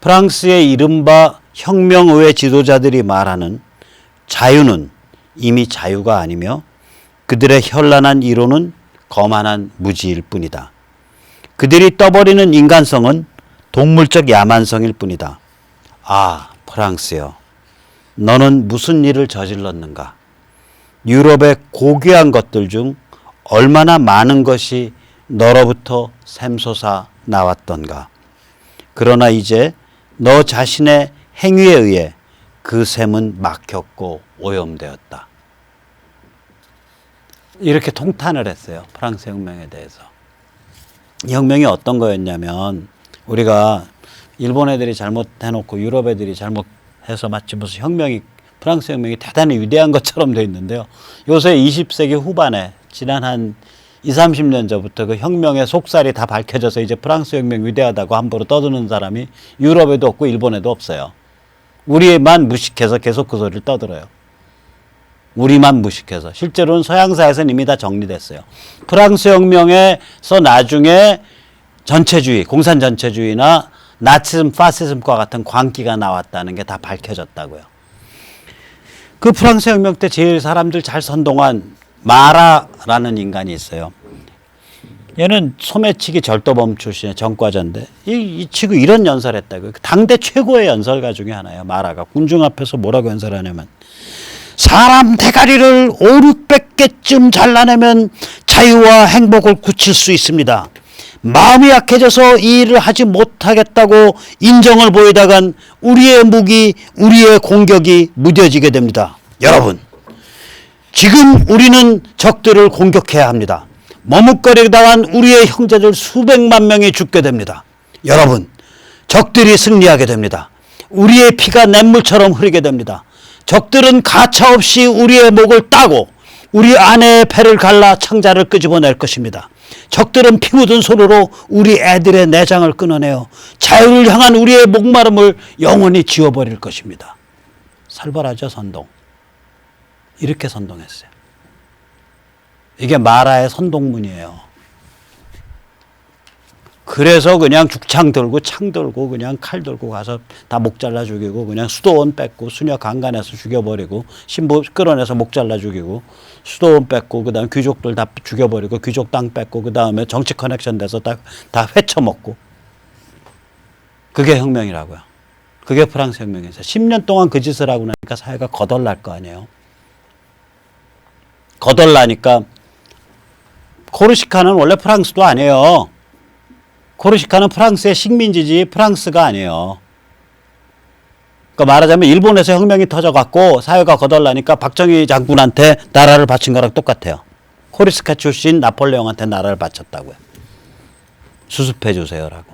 프랑스의 이른바 혁명의회 지도자들이 말하는 자유는 이미 자유가 아니며 그들의 현란한 이론은 거만한 무지일 뿐이다. 그들이 떠버리는 인간성은 동물적 야만성일 뿐이다. 아, 프랑스여, 너는 무슨 일을 저질렀는가? 유럽의 고귀한 것들 중 얼마나 많은 것이 너로부터 샘솟아 나왔던가? 그러나 이제 너 자신의 행위에 의해 그 샘은 막혔고 오염되었다. 이렇게 통탄을 했어요, 프랑스 혁명에 대해서. 이 혁명이 어떤 거였냐면, 우리가 일본 애들이 잘못해놓고 유럽 애들이 잘못해서 마치 무슨 프랑스 혁명이 대단히 위대한 것처럼 돼 있는데요. 요새 20세기 후반에 지난 한 20, 30년 전부터 그 혁명의 속살이 다 밝혀져서 이제 프랑스 혁명 위대하다고 함부로 떠드는 사람이 유럽에도 없고 일본에도 없어요. 우리만 무식해서 계속 그 소리를 떠들어요. 우리만 무식해서. 실제로는 서양사에서는 이미 다 정리됐어요. 프랑스 혁명에서 나중에 전체주의, 공산 전체주의나 나치즘, 파시즘과 같은 광기가 나왔다는 게 다 밝혀졌다고요. 그 프랑스 혁명 때 제일 사람들 잘 선동한 마라라는 인간이 있어요. 얘는 소매치기 절도범 출신의 전과자인데 이 치고 이런 연설을 했다고요. 당대 최고의 연설가 중에 하나예요. 마라가 군중 앞에서 뭐라고 연설하냐면, 사람 대가리를 5, 600개쯤 잘라내면 자유와 행복을 굳힐 수 있습니다. 마음이 약해져서 이 일을 하지 못하겠다고 인정을 보이다간 우리의 무기, 우리의 공격이 무뎌지게 됩니다. 여러분, 지금 우리는 적들을 공격해야 합니다. 머뭇거리다간 우리의 형제들 수백만 명이 죽게 됩니다. 여러분, 적들이 승리하게 됩니다. 우리의 피가 냇물처럼 흐르게 됩니다. 적들은 가차없이 우리의 목을 따고 우리 아내의 배를 갈라 창자를 끄집어낼 것입니다. 적들은 피 묻은 손으로 우리 애들의 내장을 끊어내어 자유를 향한 우리의 목마름을 영원히 지워버릴 것입니다. 살벌하죠, 선동. 이렇게 선동했어요. 이게 마라의 선동문이에요. 그래서 그냥 죽창 들고 창 들고 그냥 칼 들고 가서 다 목 잘라 죽이고, 그냥 수도원 뺏고 수녀 강간해서 죽여버리고, 신부 끌어내서 목 잘라 죽이고, 수도원 뺏고, 그 다음에 귀족들 다 죽여버리고, 귀족 땅 뺏고, 그 다음에 정치 커넥션 돼서 다 회쳐먹고. 그게 혁명이라고요. 그게 프랑스 혁명이었어요. 10년 동안 그 짓을 하고 나니까 사회가 거덜날 거 아니에요. 거덜나니까 코르시카는 원래 프랑스도 아니에요. 코르시카는 프랑스의 식민지지 프랑스가 아니에요. 그러니까 말하자면 일본에서 혁명이 터져갖고 사회가 거덜나니까 박정희 장군한테 나라를 바친 거랑 똑같아요. 코르시카 출신 나폴레옹한테 나라를 바쳤다고요. 수습해 주세요라고.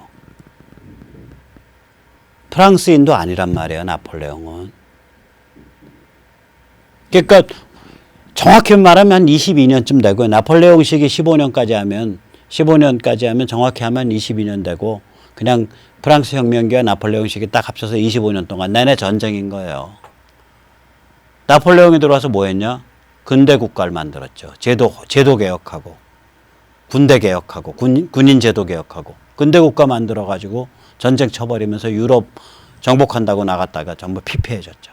프랑스인도 아니란 말이에요, 나폴레옹은. 그러니까 정확히 말하면 한 22년쯤 되고요. 나폴레옹 시기 15년까지 하면 정확히 하면 22년 되고, 그냥 프랑스 혁명기와 나폴레옹 시기 딱 합쳐서 25년 동안 내내 전쟁인 거예요. 나폴레옹이 들어와서 뭐 했냐? 근대 국가를 만들었죠. 제도 개혁하고, 군대 개혁하고, 군인 제도 개혁하고, 근대 국가 만들어가지고 전쟁 쳐버리면서 유럽 정복한다고 나갔다가 전부 피폐해졌죠.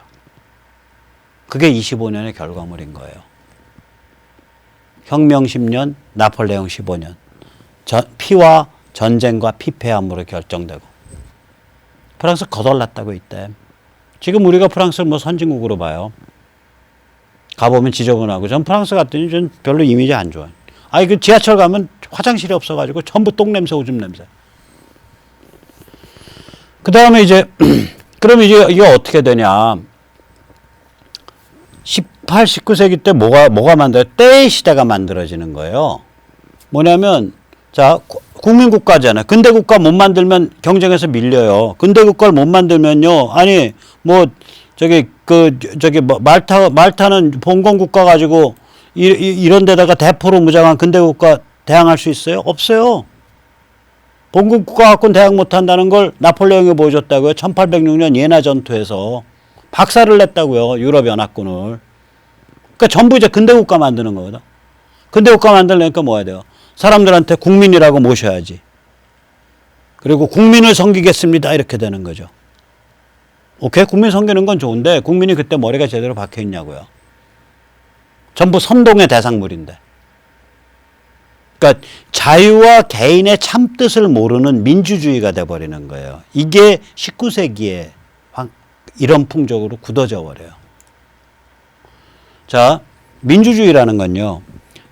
그게 25년의 결과물인 거예요. 혁명 10년, 나폴레옹 15년. 피와 전쟁과 피폐함으로 결정되고. 프랑스 거덜났다고 이때. 지금 우리가 프랑스를 뭐 선진국으로 봐요. 가보면 지저분하고. 전 프랑스 갔더니 전 별로 이미지 안 좋아요. 아니, 그 지하철 가면 화장실이 없어가지고 전부 똥냄새, 오줌 냄새. 그 다음에 이제, 그럼 이제 이게 어떻게 되냐. 18, 19세기 때 뭐가 만들어요? 때의 시대가 만들어지는 거예요. 뭐냐면, 자, 국민국가잖아요. 근대국가 못 만들면 경쟁에서 밀려요. 근대국가를 못 만들면요. 아니, 뭐, 말타는 봉건국가 가지고 이런 데다가 대포로 무장한 근대국가 대항할 수 있어요? 없어요. 봉건국가 갖고는 대항 못 한다는 걸 나폴레옹이 보여줬다고요. 1806년 예나 전투에서 박살을 냈다고요. 유럽 연합군을. 그러니까 전부 이제 근대국가 만드는 거거든. 근대국가 만들려니까 뭐 해야 돼요? 사람들한테 국민이라고 모셔야지. 그리고 국민을 섬기겠습니다. 이렇게 되는 거죠. 오케이? 국민 섬기는 건 좋은데 국민이 그때 머리가 제대로 박혀 있냐고요. 전부 선동의 대상물인데. 그러니까 자유와 개인의 참뜻을 모르는 민주주의가 돼버리는 거예요. 이게 19세기에 이런 풍적으로 굳어져 버려요. 자, 민주주의라는 건요.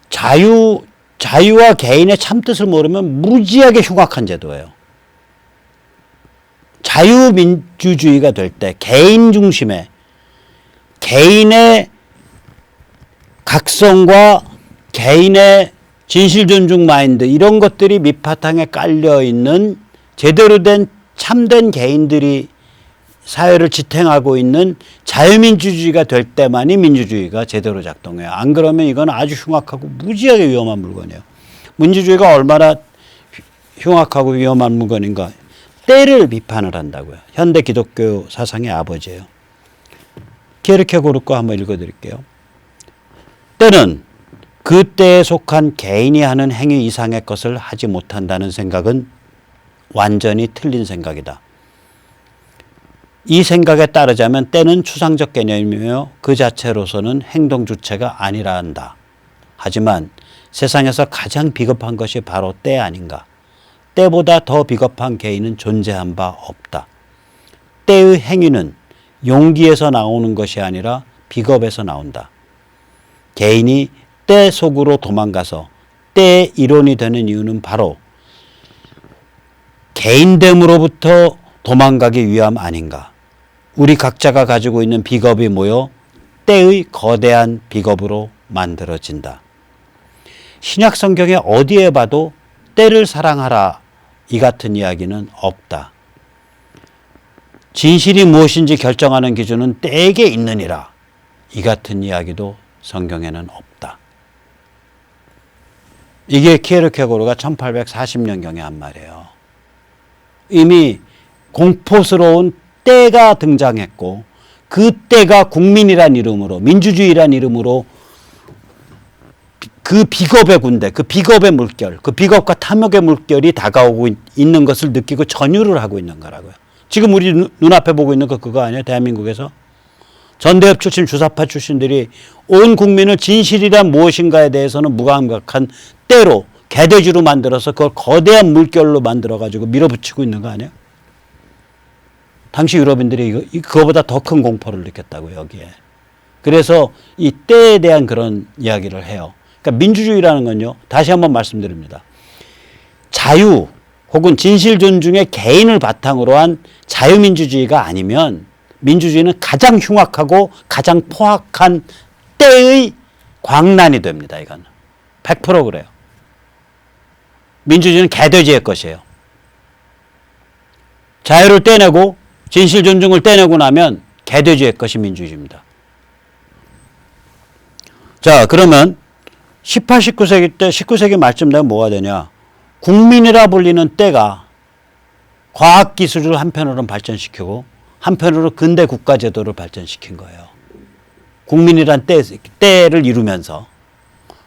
자유와 개인의 참뜻을 모르면 무지하게 흉악한 제도예요. 자유민주주의가 될 때 개인 중심의 개인의 각성과 개인의 진실존중 마인드 이런 것들이 밑바탕에 깔려있는 제대로 된 참된 개인들이 사회를 지탱하고 있는 자유민주주의가 될 때만이 민주주의가 제대로 작동해요. 안 그러면 이건 아주 흉악하고 무지하게 위험한 물건이에요. 민주주의가 얼마나 흉악하고 위험한 물건인가. 때를 비판을 한다고요. 현대 기독교 사상의 아버지예요. 키에르케고르 거 한번 읽어드릴게요. 때는 그 때에 속한 개인이 하는 행위 이상의 것을 하지 못한다는 생각은 완전히 틀린 생각이다. 이 생각에 따르자면 때는 추상적 개념이며 그 자체로서는 행동 주체가 아니라 한다. 하지만 세상에서 가장 비겁한 것이 바로 때 아닌가. 때보다 더 비겁한 개인은 존재한 바 없다. 때의 행위는 용기에서 나오는 것이 아니라 비겁에서 나온다. 개인이 때 속으로 도망가서 때의 일원이 되는 이유는 바로 개인됨으로부터 도망가기 위함 아닌가. 우리 각자가 가지고 있는 비겁이 모여 때의 거대한 비겁으로 만들어진다. 신약 성경에 어디에 봐도 때를 사랑하라 이 같은 이야기는 없다. 진실이 무엇인지 결정하는 기준은 때에게 있느니라 이 같은 이야기도 성경에는 없다. 이게 키에르케고르가 1840년경에 한 말이에요. 이미 공포스러운 때가 등장했고 그 때가 국민이란 이름으로 민주주의란 이름으로 그 비겁의 군대, 그 비겁의 물결, 그 비겁과 탐욕의 물결이 다가오고 있는 것을 느끼고 전율을 하고 있는 거라고요. 지금 우리 눈앞에 보고 있는 거 그거 아니에요? 대한민국에서? 전대협 출신, 주사파 출신들이 온 국민을 진실이란 무엇인가에 대해서는 무감각한 때로, 개돼지로 만들어서 그걸 거대한 물결로 만들어가지고 밀어붙이고 있는 거 아니에요? 당시 유럽인들이 그거보다 더 큰 공포를 느꼈다고요, 여기에. 그래서 이 때에 대한 그런 이야기를 해요. 그러니까 민주주의라는 건요. 다시 한번 말씀드립니다. 자유 혹은 진실 존중의 개인을 바탕으로 한 자유민주주의가 아니면 민주주의는 가장 흉악하고 가장 포악한 때의 광란이 됩니다. 이거는 100% 그래요. 민주주의는 개돼지의 것이에요. 자유를 떼내고 진실 존중을 떼내고 나면 개돼지의 것이 민주주의입니다. 자, 그러면 18, 19세기 때 19세기 말쯤 되면 뭐가 되냐? 국민이라 불리는 때가 과학기술을 한편으로는 발전시키고 한편으로 근대 국가제도를 발전시킨 거예요. 국민이란 때를 이루면서.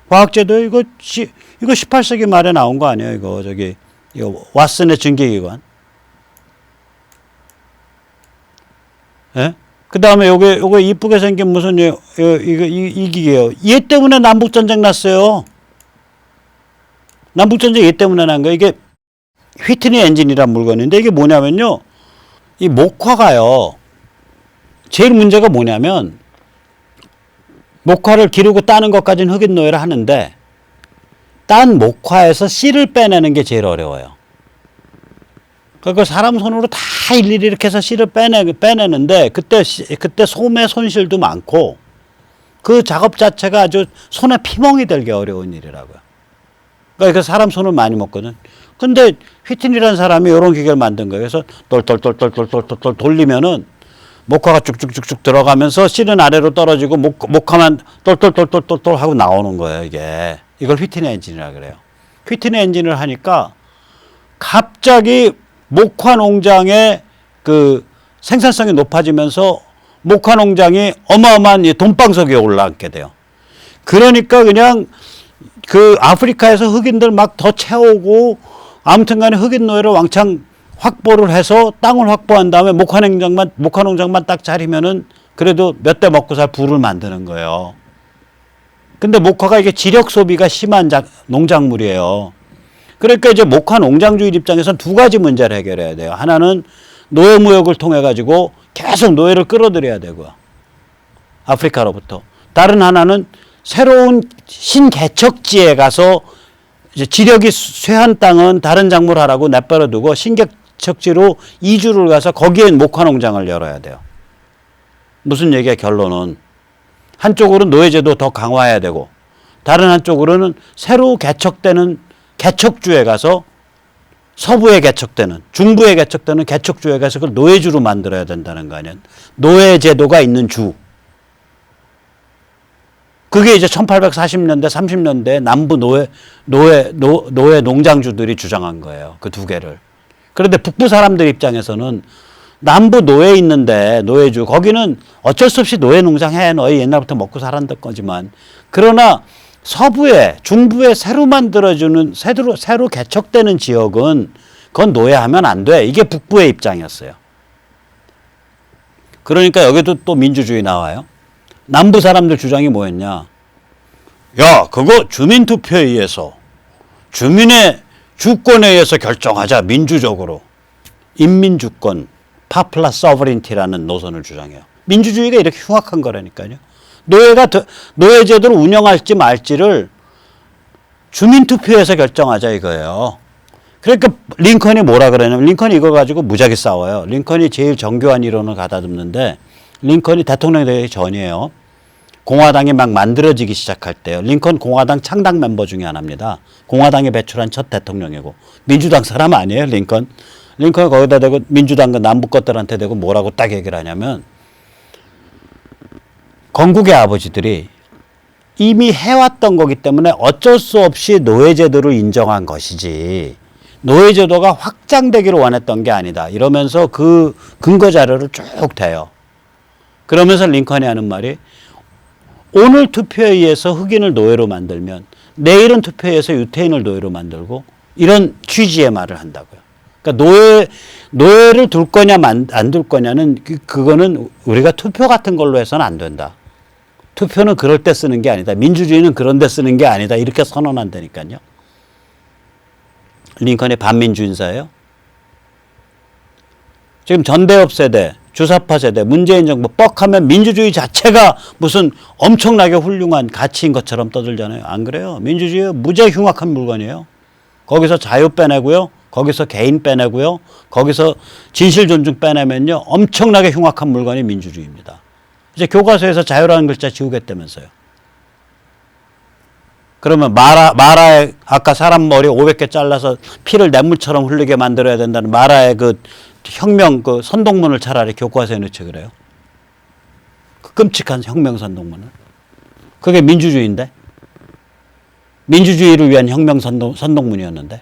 과학제도 이거 18세기 말에 나온 거 아니에요? 이거 왓슨의 증기기관. 예? 그 다음에 요게 이쁘게 생긴 무슨 이 기계예요. 얘 때문에 남북전쟁 났어요. 남북전쟁 얘 때문에 난 거예요. 이게 휘트니 엔진이란 물건인데 이게 뭐냐면요. 이 목화가요. 제일 문제가 뭐냐면 목화를 기르고 따는 것까지는 흑인 노예를 하는데 딴 목화에서 씨를 빼내는 게 제일 어려워요. 그러니까 사람 손으로 다 일일이 이렇게 해서 씨를 빼내는데 그때 소매 손실도 많고 그 작업 자체가 아주 손에 피멍이 들게 어려운 일이라고요. 그러니까 사람 손을 많이 먹거든. 근데 휘틴이라는 사람이 이런 기계를 만든 거예요. 그래서 똘똘똘똘똘똘똘 돌리면은 목화가 쭉쭉쭉쭉 들어가면서 씨는 아래로 떨어지고 목화만 똘똘똘똘똘 하고 나오는 거예요. 이걸 휘트니 엔진이라 그래요. 휘트니 엔진을 하니까 갑자기 목화 농장의 그 생산성이 높아지면서 목화 농장이 어마어마한 돈방석에 올라앉게 돼요. 그러니까 그냥 그 아프리카에서 흑인들 막 더 채우고 아무튼 간에 흑인 노예를 왕창 확보를 해서 땅을 확보한 다음에 목화 농장만 딱 차리면은 그래도 몇 대 먹고 살 부를 만드는 거예요. 근데 목화가 이게 지력 소비가 심한 농작물이에요. 그러니까 이제 목화 농장주의 입장에서는 두 가지 문제를 해결해야 돼요. 하나는 노예무역을 통해 가지고 계속 노예를 끌어들여야 되고요. 아프리카로부터. 다른 하나는 새로운 신개척지에 가서 이제 지력이 쇠한 땅은 다른 작물을 하라고 내버려 두고 신개척지로 이주를 가서 거기에 목화 농장을 열어야 돼요. 무슨 얘기야 결론은. 한쪽으로는 노예제도 더 강화해야 되고 다른 한쪽으로는 새로 개척되는 개척주에 가서 서부에 개척되는 중부에 개척되는 개척주에 가서 그걸 노예주로 만들어야 된다는 거 아니에요. 노예제도가 있는 주. 그게 이제 1840년대 30년대 남부 노예 농장주들이 주장한 거예요. 그 두 개를. 그런데 북부 사람들 입장에서는 남부 노예 있는데 노예주 거기는 어쩔 수 없이 노예 농장 해. 너희 옛날부터 먹고 살았던 거지만 그러나 서부에 중부에 새로 만들어주는 새로 개척되는 지역은 그건 노예하면 안 돼. 이게 북부의 입장이었어요. 그러니까 여기도 또 민주주의 나와요. 남부 사람들 주장이 뭐였냐. 야, 그거 주민투표에 의해서 주민의 주권에 의해서 결정하자. 민주적으로. 인민주권, popular sovereignty라는 노선을 주장해요. 민주주의가 이렇게 흉악한 거라니까요. 노예제도를 운영할지 말지를 주민투표에서 결정하자 이거예요. 그러니까 링컨이 뭐라 그러냐면 링컨이 이거 가지고 무지하게 싸워요. 링컨이 제일 정교한 이론을 가다듬는데 링컨이 대통령이 되기 전이에요. 공화당이 막 만들어지기 시작할 때요. 링컨 공화당 창당 멤버 중에 하나입니다. 공화당이 배출한 첫 대통령이고 민주당 사람 아니에요. 링컨이 거기다 대고 민주당 그 남북 것들한테 대고 뭐라고 딱 얘기를 하냐면 건국의 아버지들이 이미 해왔던 거기 때문에 어쩔 수 없이 노예제도를 인정한 것이지 노예제도가 확장되기를 원했던 게 아니다. 이러면서 그 근거 자료를 쭉 대요. 그러면서 링컨이 하는 말이 오늘 투표에 의해서 흑인을 노예로 만들면 내일은 투표에 의해서 유태인을 노예로 만들고 이런 취지의 말을 한다고요. 그러니까 노예를 둘 거냐 안 둘 거냐는 그거는 우리가 투표 같은 걸로 해서는 안 된다. 투표는 그럴 때 쓰는 게 아니다. 민주주의는 그런 데 쓰는 게 아니다. 이렇게 선언한다니까요. 링컨의 반민주 인사예요. 지금 전대협 세대, 주사파 세대, 문재인 정부 뻑하면 민주주의 자체가 무슨 엄청나게 훌륭한 가치인 것처럼 떠들잖아요. 안 그래요? 민주주의는 무지하게 흉악한 물건이에요. 거기서 자유 빼내고요. 거기서 개인 빼내고요. 거기서 진실 존중 빼내면요. 엄청나게 흉악한 물건이 민주주의입니다. 이제 교과서에서 자유라는 글자 지우겠다면서요. 그러면 마라에 아까 사람 머리 500개 잘라서 피를 냇물처럼 흘리게 만들어야 된다는 마라의 그 혁명 그 선동문을 차라리 교과서에 넣지 그래요. 그 끔찍한 혁명 선동문을. 그게 민주주의인데. 민주주의를 위한 혁명 선동문이었는데.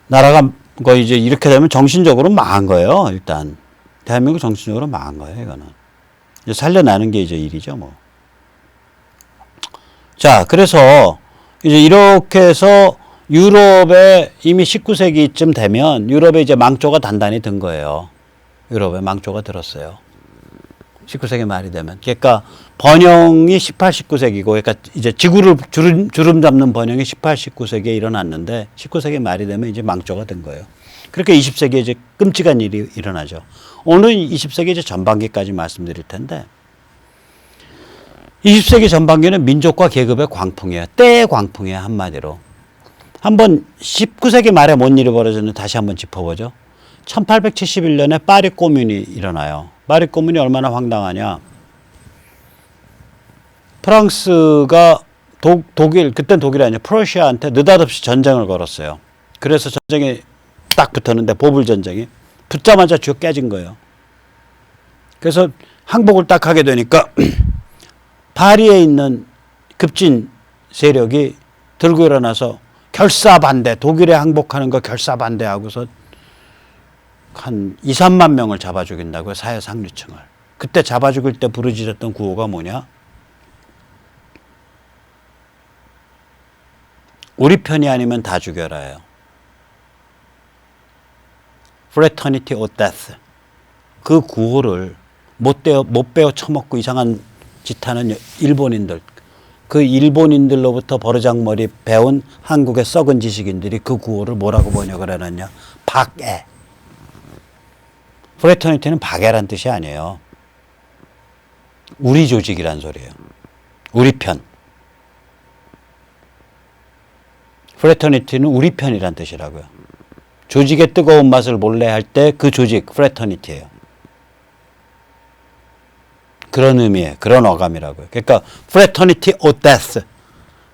나라가 거의 이제 이렇게 되면 정신적으로 망한 거예요. 일단 대한민국 정신적으로 망한 거예요. 이거는 이제 살려내는 게 이제 일이죠. 뭐. 자, 그래서 이제 이렇게 해서 유럽에 이미 19세기쯤 되면 유럽에 이제 망조가 단단히 든 거예요. 유럽에 망조가 들었어요. 19세기 말이 되면. 그러니까 번영이 18, 19세기고, 그러니까 이제 지구를 주름 잡는 번영이 18, 19세기에 일어났는데 19세기 말이 되면 이제 망조가 된 거예요. 그렇게 20세기에 이제 끔찍한 일이 일어나죠. 오늘 20세기 이제 전반기까지 말씀드릴 텐데 20세기 전반기는 민족과 계급의 광풍이에요. 때의 광풍이에요. 한마디로. 한번 19세기 말에 뭔 일이 벌어졌는지 다시 한번 짚어보죠. 1871년에 파리 코뮌이 일어나요. 파리 코뮌이 얼마나 황당하냐. 프랑스가 독일, 그땐 독일이 아니에요. 프러시아한테 느닷없이 전쟁을 걸었어요. 그래서 전쟁이 딱 붙었는데 보불전쟁이 붙자마자 쥐어 깨진 거예요. 그래서 항복을 딱 하게 되니까 파리에 있는 급진 세력이 들고 일어나서 결사반대, 독일에 항복하는 거 결사반대하고서 한 2, 3만 명을 잡아 죽인다고요. 사회 상류층을. 그때 잡아 죽일 때 부르짖었던 구호가 뭐냐? 우리 편이 아니면 다 죽여라예요. Fraternity or death. 그 구호를 못 배워 처먹고 이상한 짓 하는 일본인들, 그 일본인들로부터 버르장머리 배운 한국의 썩은 지식인들이 그 구호를 뭐라고 번역을 해놨냐? 박애. 프레터니티는 박애란 뜻이 아니에요. 우리 조직이란 소리예요. 우리 편. 프레터니티는 우리 편이란 뜻이라고요. 조직의 뜨거운 맛을 몰래 할 때 그 조직, 프레터니티예요. 그런 의미에 그런 어감이라고요. 그러니까 fraternity or death.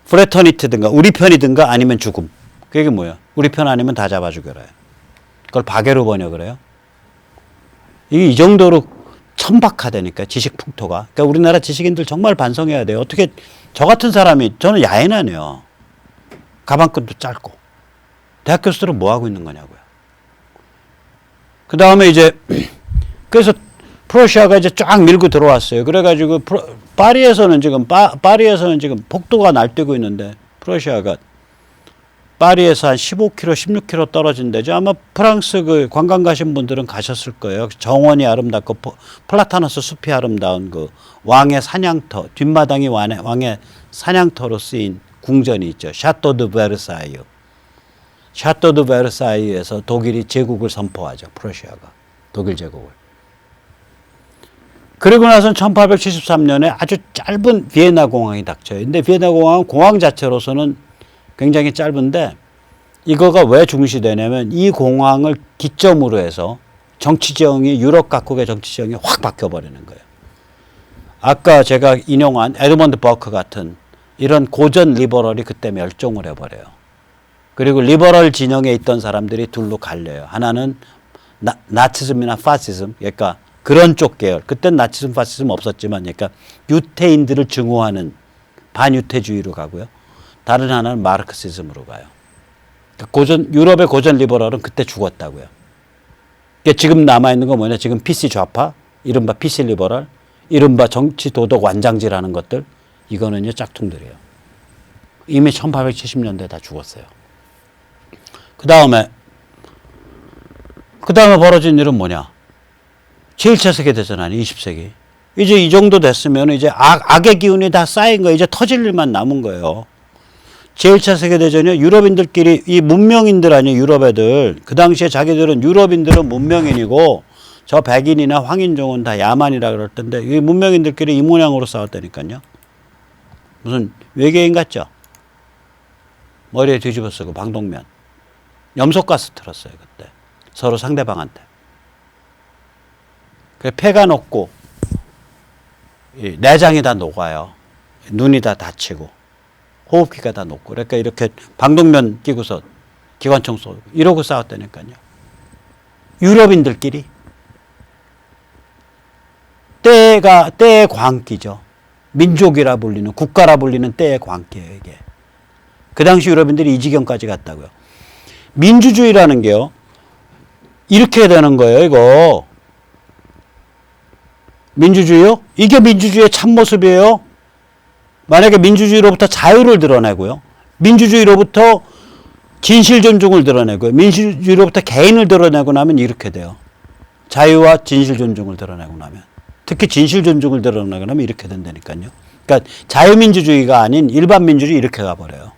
fraternity든가 우리 편이든가 아니면 죽음. 그게 뭐야? 우리 편 아니면 다 잡아 죽여라. 그걸 박애로 번역을 해요. 이게 이 정도로 천박하다니까 지식 풍토가. 그러니까 우리나라 지식인들 정말 반성해야 돼요. 어떻게 저 같은 사람이 저는 야인하네요. 가방끈도 짧고 대학 교수들은 뭐 하고 있는 거냐고요. 그 다음에 이제 그래서 프러시아가 이제 쫙 밀고 들어왔어요. 그래가지고 파리에서는 지금 폭도가 날뛰고 있는데 프러시아가 파리에서 한 15km, 16km 떨어진 데죠. 아마 프랑스 그 관광 가신 분들은 가셨을 거예요. 정원이 아름답고 플라타너스 숲이 아름다운 그 왕의 사냥터, 뒷마당이 왕의 사냥터로 쓰인 궁전이 있죠. 샤또 드 베르사유. 샤또 드 베르사유에서 독일이 제국을 선포하죠. 프러시아가. 독일 제국을. 그리고 나서는 1873년에 아주 짧은 비엔나 공항이 닥쳐요. 근데 비엔나 공항은 공항 자체로서는 굉장히 짧은데 이거가 왜 중시되냐면 이 공항을 기점으로 해서 정치 지형이 유럽 각국의 정치 지형이 확 바뀌어버리는 거예요. 아까 제가 인용한 에드먼드 버크 같은 이런 고전 리버럴이 그때 멸종을 해버려요. 그리고 리버럴 진영에 있던 사람들이 둘로 갈려요. 하나는 나치즘이나 파시즘, 그러니까 그런 쪽 계열. 그땐 나치즘, 파시즘 없었지만, 그러니까 유태인들을 증오하는 반유태주의로 가고요. 다른 하나는 마르크시즘으로 가요. 그러니까 유럽의 고전 리버럴은 그때 죽었다고요. 그러니까 지금 남아있는 건 뭐냐? 지금 PC 좌파, 이른바 PC 리버럴, 이른바 정치 도덕 완장질하는 것들, 이거는요, 짝퉁들이에요. 이미 1870년대에 다 죽었어요. 그 다음에 벌어진 일은 뭐냐? 제1차 세계대전 아니 20세기. 이제 이 정도 됐으면 이제 악의 기운이 다 쌓인 거예요. 이제 터질 일만 남은 거예요. 제1차 세계대전이요. 유럽인들끼리 이 문명인들 아니에요. 유럽 애들. 그 당시에 자기들은 유럽인들은 문명인이고 저 백인이나 황인종은 다 야만이라 그럴 텐데 이 문명인들끼리 이 모양으로 싸웠다니까요. 무슨 외계인 같죠? 머리에 뒤집어 쓰고 방독면. 염소가스 틀었어요 그때. 서로 상대방한테. 그래 폐가 녹고 내장이 다 녹아요. 눈이 다 다치고 호흡기가 다 녹고 그러니까 이렇게 방독면 끼고서 기관총 쏘고 이러고 싸웠다니까요. 유럽인들끼리 때의 광기죠. 민족이라 불리는 국가라 불리는 때의 광기예요 이게. 그 당시 유럽인들이 이 지경까지 갔다고요. 민주주의라는 게요. 이렇게 되는 거예요 이거. 민주주의요? 이게 민주주의의 참모습이에요. 만약에 민주주의로부터 자유를 드러내고요. 민주주의로부터 진실 존중을 드러내고요. 민주주의로부터 개인을 드러내고 나면 이렇게 돼요. 자유와 진실 존중을 드러내고 나면. 특히 진실 존중을 드러내고 나면 이렇게 된다니까요. 그러니까 자유민주주의가 아닌 일반 민주주의 이렇게 가버려요.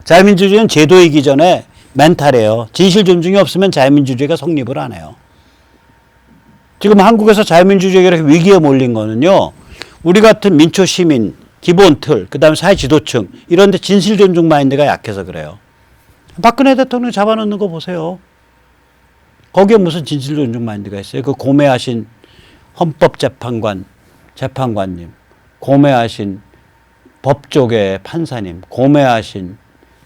자유민주주의는 제도이기 전에 멘탈이에요. 진실 존중이 없으면 자유민주주의가 성립을 안 해요. 지금 한국에서 자유민주주의가 이렇게 위기에 몰린 거는요. 우리 같은 민초 시민, 기본 틀, 그 다음에 사회 지도층 이런 데 진실 존중 마인드가 약해서 그래요. 박근혜 대통령 잡아놓는 거 보세요. 거기에 무슨 진실 존중 마인드가 있어요. 그 고매하신 헌법재판관, 재판관님, 고매하신 법조계 판사님, 고매하신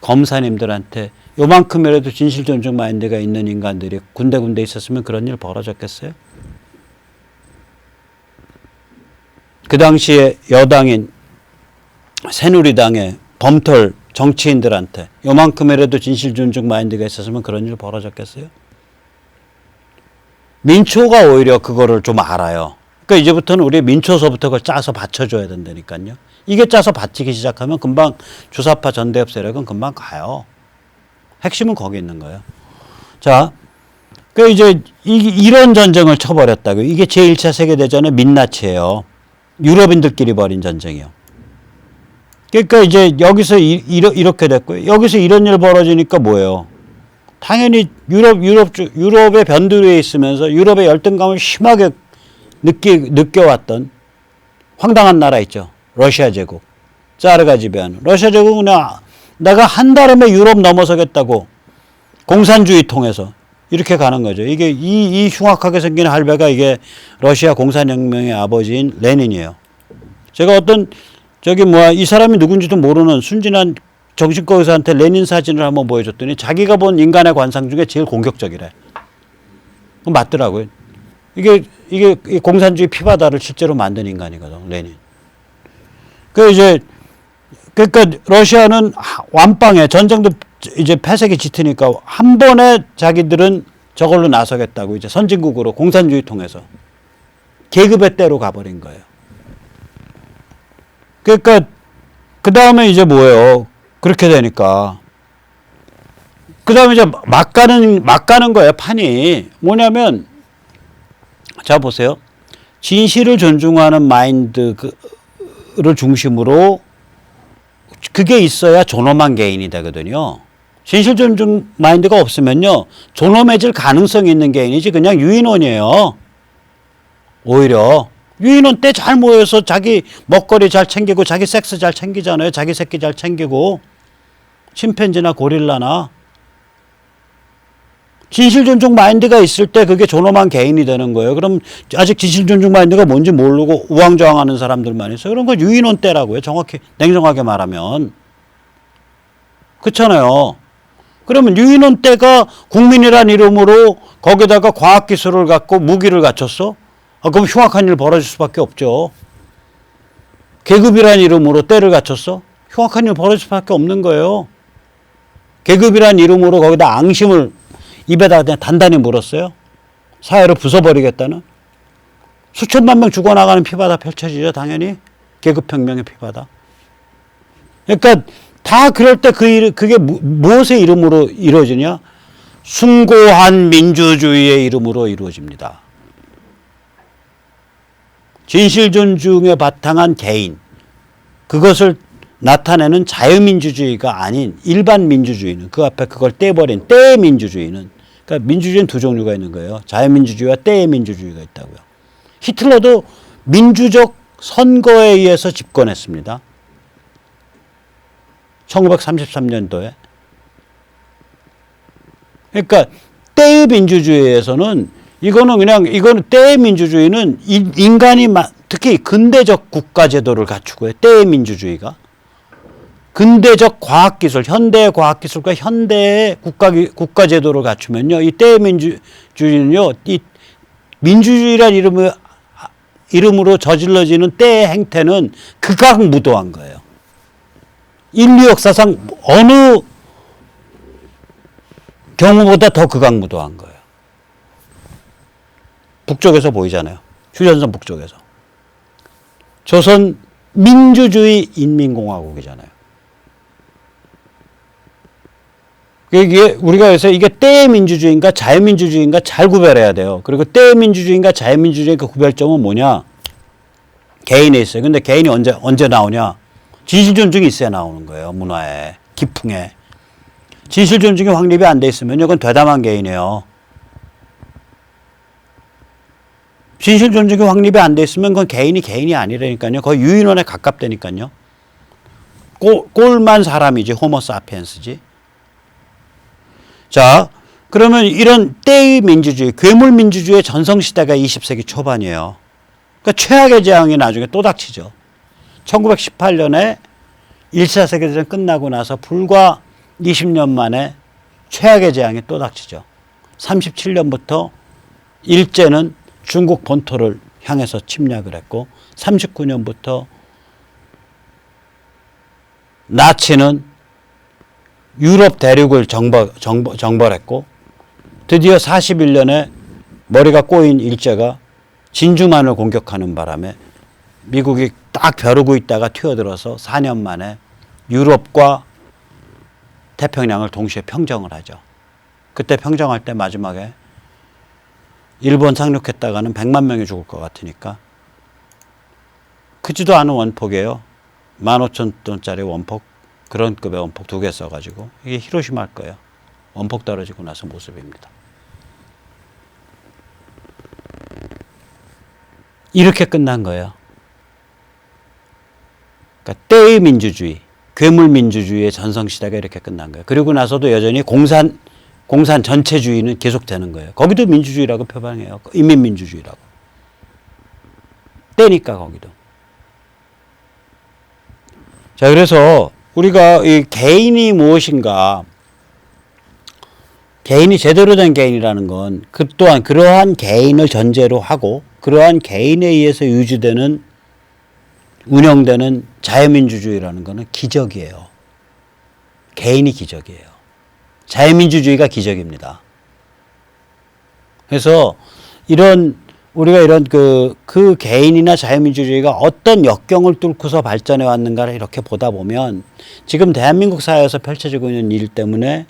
검사님들한테 요만큼이라도 진실 존중 마인드가 있는 인간들이 군데군데 있었으면 그런 일 벌어졌겠어요? 그 당시에 여당인 새누리당의 범털 정치인들한테 요만큼이라도 진실 존중 마인드가 있었으면 그런 일 벌어졌겠어요? 민초가 오히려 그거를 좀 알아요. 그러니까 이제부터는 우리 민초서부터 그걸 짜서 받쳐줘야 된다니까요. 이게 짜서 받치기 시작하면 금방 주사파 전대협 세력은 금방 가요. 핵심은 거기 있는 거예요. 자, 그 이제 이런 전쟁을 쳐버렸다고요. 이게 제1차 세계대전의 민낯이에요. 유럽인들끼리 벌인 전쟁이요. 그러니까 이제 여기서 이렇게 됐고요. 여기서 이런 일 벌어지니까 뭐예요? 당연히 유럽의 변두리에 있으면서 유럽의 열등감을 심하게 느껴왔던 황당한 나라 있죠. 러시아 제국. 짜르가 지배하는. 러시아 제국은 내가 한 달이면 유럽 넘어서겠다고 공산주의 통해서 이렇게 가는 거죠. 이게 이 흉악하게 생긴 할배가 이게 러시아 공산혁명의 아버지인 레닌이에요. 제가 이 사람이 누군지도 모르는 순진한 정신과 의사한테 레닌 사진을 한번 보여줬더니 자기가 본 인간의 관상 중에 제일 공격적이래. 맞더라고요. 이게 공산주의 피바다를 실제로 만든 인간이거든, 레닌. 그러니까 러시아는 완빵에 전쟁도 이제 패색이 짙으니까 한 번에 자기들은 저걸로 나서겠다고 이제 선진국으로 공산주의 통해서 계급의 때로 가버린 거예요. 그러니까 그 다음에 이제 뭐예요? 그렇게 되니까 그 다음에 이제 막 가는 거예요. 판이 뭐냐면 자 보세요. 진실을 존중하는 마인드를 중심으로 그게 있어야 존엄한 개인이 되거든요. 진실 존중 마인드가 없으면요. 존엄해질 가능성이 있는 개인이지 그냥 유인원이에요. 오히려 유인원 때 잘 모여서 자기 먹거리 잘 챙기고 자기 섹스 잘 챙기잖아요. 자기 새끼 잘 챙기고 침팬지나 고릴라나 진실 존중 마인드가 있을 때 그게 존엄한 개인이 되는 거예요. 그럼 아직 진실 존중 마인드가 뭔지 모르고 우왕좌왕하는 사람들만 있어요. 그런 거 유인원 때라고요. 정확히 냉정하게 말하면 그렇잖아요. 그러면 유인원 때가 국민이란 이름으로 거기다가 과학기술을 갖고 무기를 갖췄어? 그럼 흉악한 일 벌어질 수밖에 없죠. 계급이란 이름으로 때를 갖췄어? 흉악한 일 벌어질 수밖에 없는 거예요. 계급이란 이름으로 거기다 앙심을 입에다 그냥 단단히 물었어요. 사회를 부숴버리겠다는. 수천만 명 죽어나가는 피바다 펼쳐지죠. 당연히. 계급혁명의 피바다. 그러니까 다 그럴 때 그게 무엇의 이름으로 이루어지냐? 숭고한 민주주의의 이름으로 이루어집니다. 진실 존중에 바탕한 개인. 그것을 나타내는 자유민주주의가 아닌 일반 민주주의는 그 앞에 그걸 떼버린 때의 민주주의는 그러니까 민주주의는 두 종류가 있는 거예요. 자유민주주의와 때의 민주주의가 있다고요. 히틀러도 민주적 선거에 의해서 집권했습니다. 1933년도에. 그러니까 때의 민주주의에서는 이거는 때의 민주주의는 인간이 특히 근대적 국가제도를 갖추고요. 때의 민주주의가. 근대적 과학기술, 현대의 과학기술과 현대의 국가제도를 갖추면요. 이 때의 민주주의는요. 이 민주주의란 이름으로 저질러지는 때의 행태는 극악무도한 거예요. 인류 역사상 어느 경우보다 더 극악무도한 거예요. 북쪽에서 보이잖아요. 휴전선 북쪽에서. 조선 민주주의 인민공화국이잖아요. 이게 우리가 그래서 이게 때의 민주주의인가 자유민주주의인가 잘 구별해야 돼요. 그리고 때의 민주주의인가 자유민주주의의 그 구별점은 뭐냐? 개인에 있어요. 근데 개인이 언제 나오냐? 진실존중이 있어야 나오는 거예요. 문화에, 기풍에. 진실존중이 확립이 안 돼 있으면 이건 되담한 개인이에요. 진실존중이 확립이 안 돼 있으면 그건 개인이 아니라니까요. 거의 유인원에 가깝다니까요. 꼴만 사람이지 호모 사피엔스지. 자, 그러면 이런 때의 민주주의, 괴물민주주의의 전성시대가 20세기 초반이에요. 그러니까 최악의 재앙이 나중에 또 닥치죠. 1918년에 1차 세계대전 끝나고 나서 불과 20년 만에 최악의 재앙이 또 닥치죠. 37년부터 일제는 중국 본토를 향해서 침략을 했고 39년부터 나치는 유럽 대륙을 정벌했고 드디어 41년에 머리가 꼬인 일제가 진주만을 공격하는 바람에 미국이 딱 벼르고 있다가 튀어들어서 4년 만에 유럽과 태평양을 동시에 평정을 하죠. 그때 평정할 때 마지막에 일본 상륙했다가는 100만 명이 죽을 것 같으니까 크지도 않은 원폭이에요. 15,000톤짜리 원폭, 그런 급의 원폭 2개 써가지고 이게 히로시마일 거예요. 원폭 떨어지고 나서 모습입니다. 이렇게 끝난 거예요. 그러니까 때의 민주주의, 괴물민주주의의 전성시대가 이렇게 끝난 거예요. 그리고 나서도 여전히 공산 전체주의는 계속되는 거예요. 거기도 민주주의라고 표방해요. 인민민주주의라고. 때니까 거기도. 자, 그래서 우리가 이 개인이 무엇인가, 개인이 제대로 된 개인이라는 건 그 또한 그러한 개인을 전제로 하고 그러한 개인에 의해서 유지되는 운영되는 자유민주주의라는 것은 기적이에요. 개인이 기적이에요. 자유민주주의가 기적입니다. 그래서 우리가 이런 그 개인이나 자유민주주의가 어떤 역경을 뚫고서 발전해 왔는가를 이렇게 보다 보면 지금 대한민국 사회에서 펼쳐지고 있는 일 때문에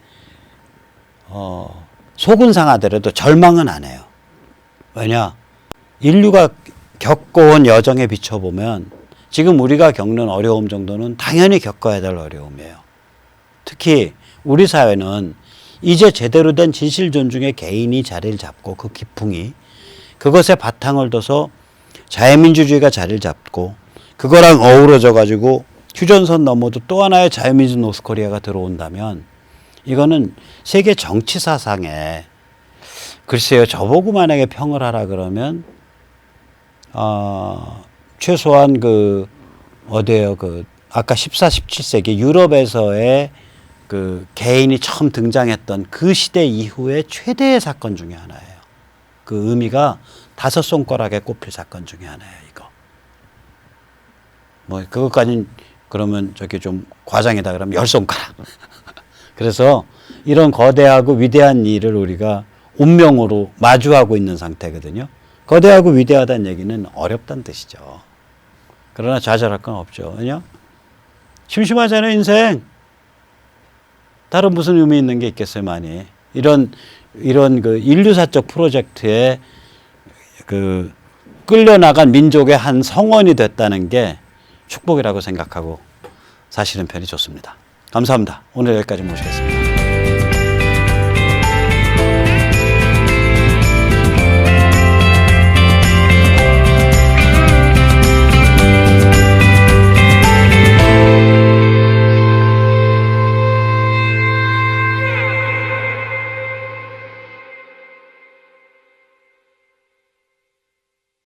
속은 상하더라도 절망은 안 해요. 왜냐? 인류가 겪어온 여정에 비춰보면 지금 우리가 겪는 어려움 정도는 당연히 겪어야 될 어려움이에요. 특히 우리 사회는 이제 제대로 된 진실 존중의 개인이 자리를 잡고 그 기풍이 그것에 바탕을 둬서 자유민주주의가 자리를 잡고 그거랑 어우러져 가지고 휴전선 넘어도 또 하나의 자유민주 노스코리아가 들어온다면 이거는 세계 정치사상에 글쎄요, 저보고 만약에 평을 하라 그러면 최소한 아까 14, 17세기 유럽에서의 그 개인이 처음 등장했던 그 시대 이후의 최대의 사건 중에 하나예요. 그 의미가 5손가락에 꼽힐 사건 중에 하나예요, 이거. 뭐, 그것까지는 그러면 저기 좀 과장이다 그러면 10손가락. 그래서 이런 거대하고 위대한 일을 우리가 운명으로 마주하고 있는 상태거든요. 거대하고 위대하다는 얘기는 어렵다는 뜻이죠. 그러나 좌절할 건 없죠. 왜냐? 심심하잖아요, 인생. 다른 무슨 의미 있는 게 있겠어요, 많이. 이런 그 인류사적 프로젝트에 끌려나간 민족의 한 성원이 됐다는 게 축복이라고 생각하고 사시는 편이 좋습니다. 감사합니다. 오늘 여기까지 모시겠습니다.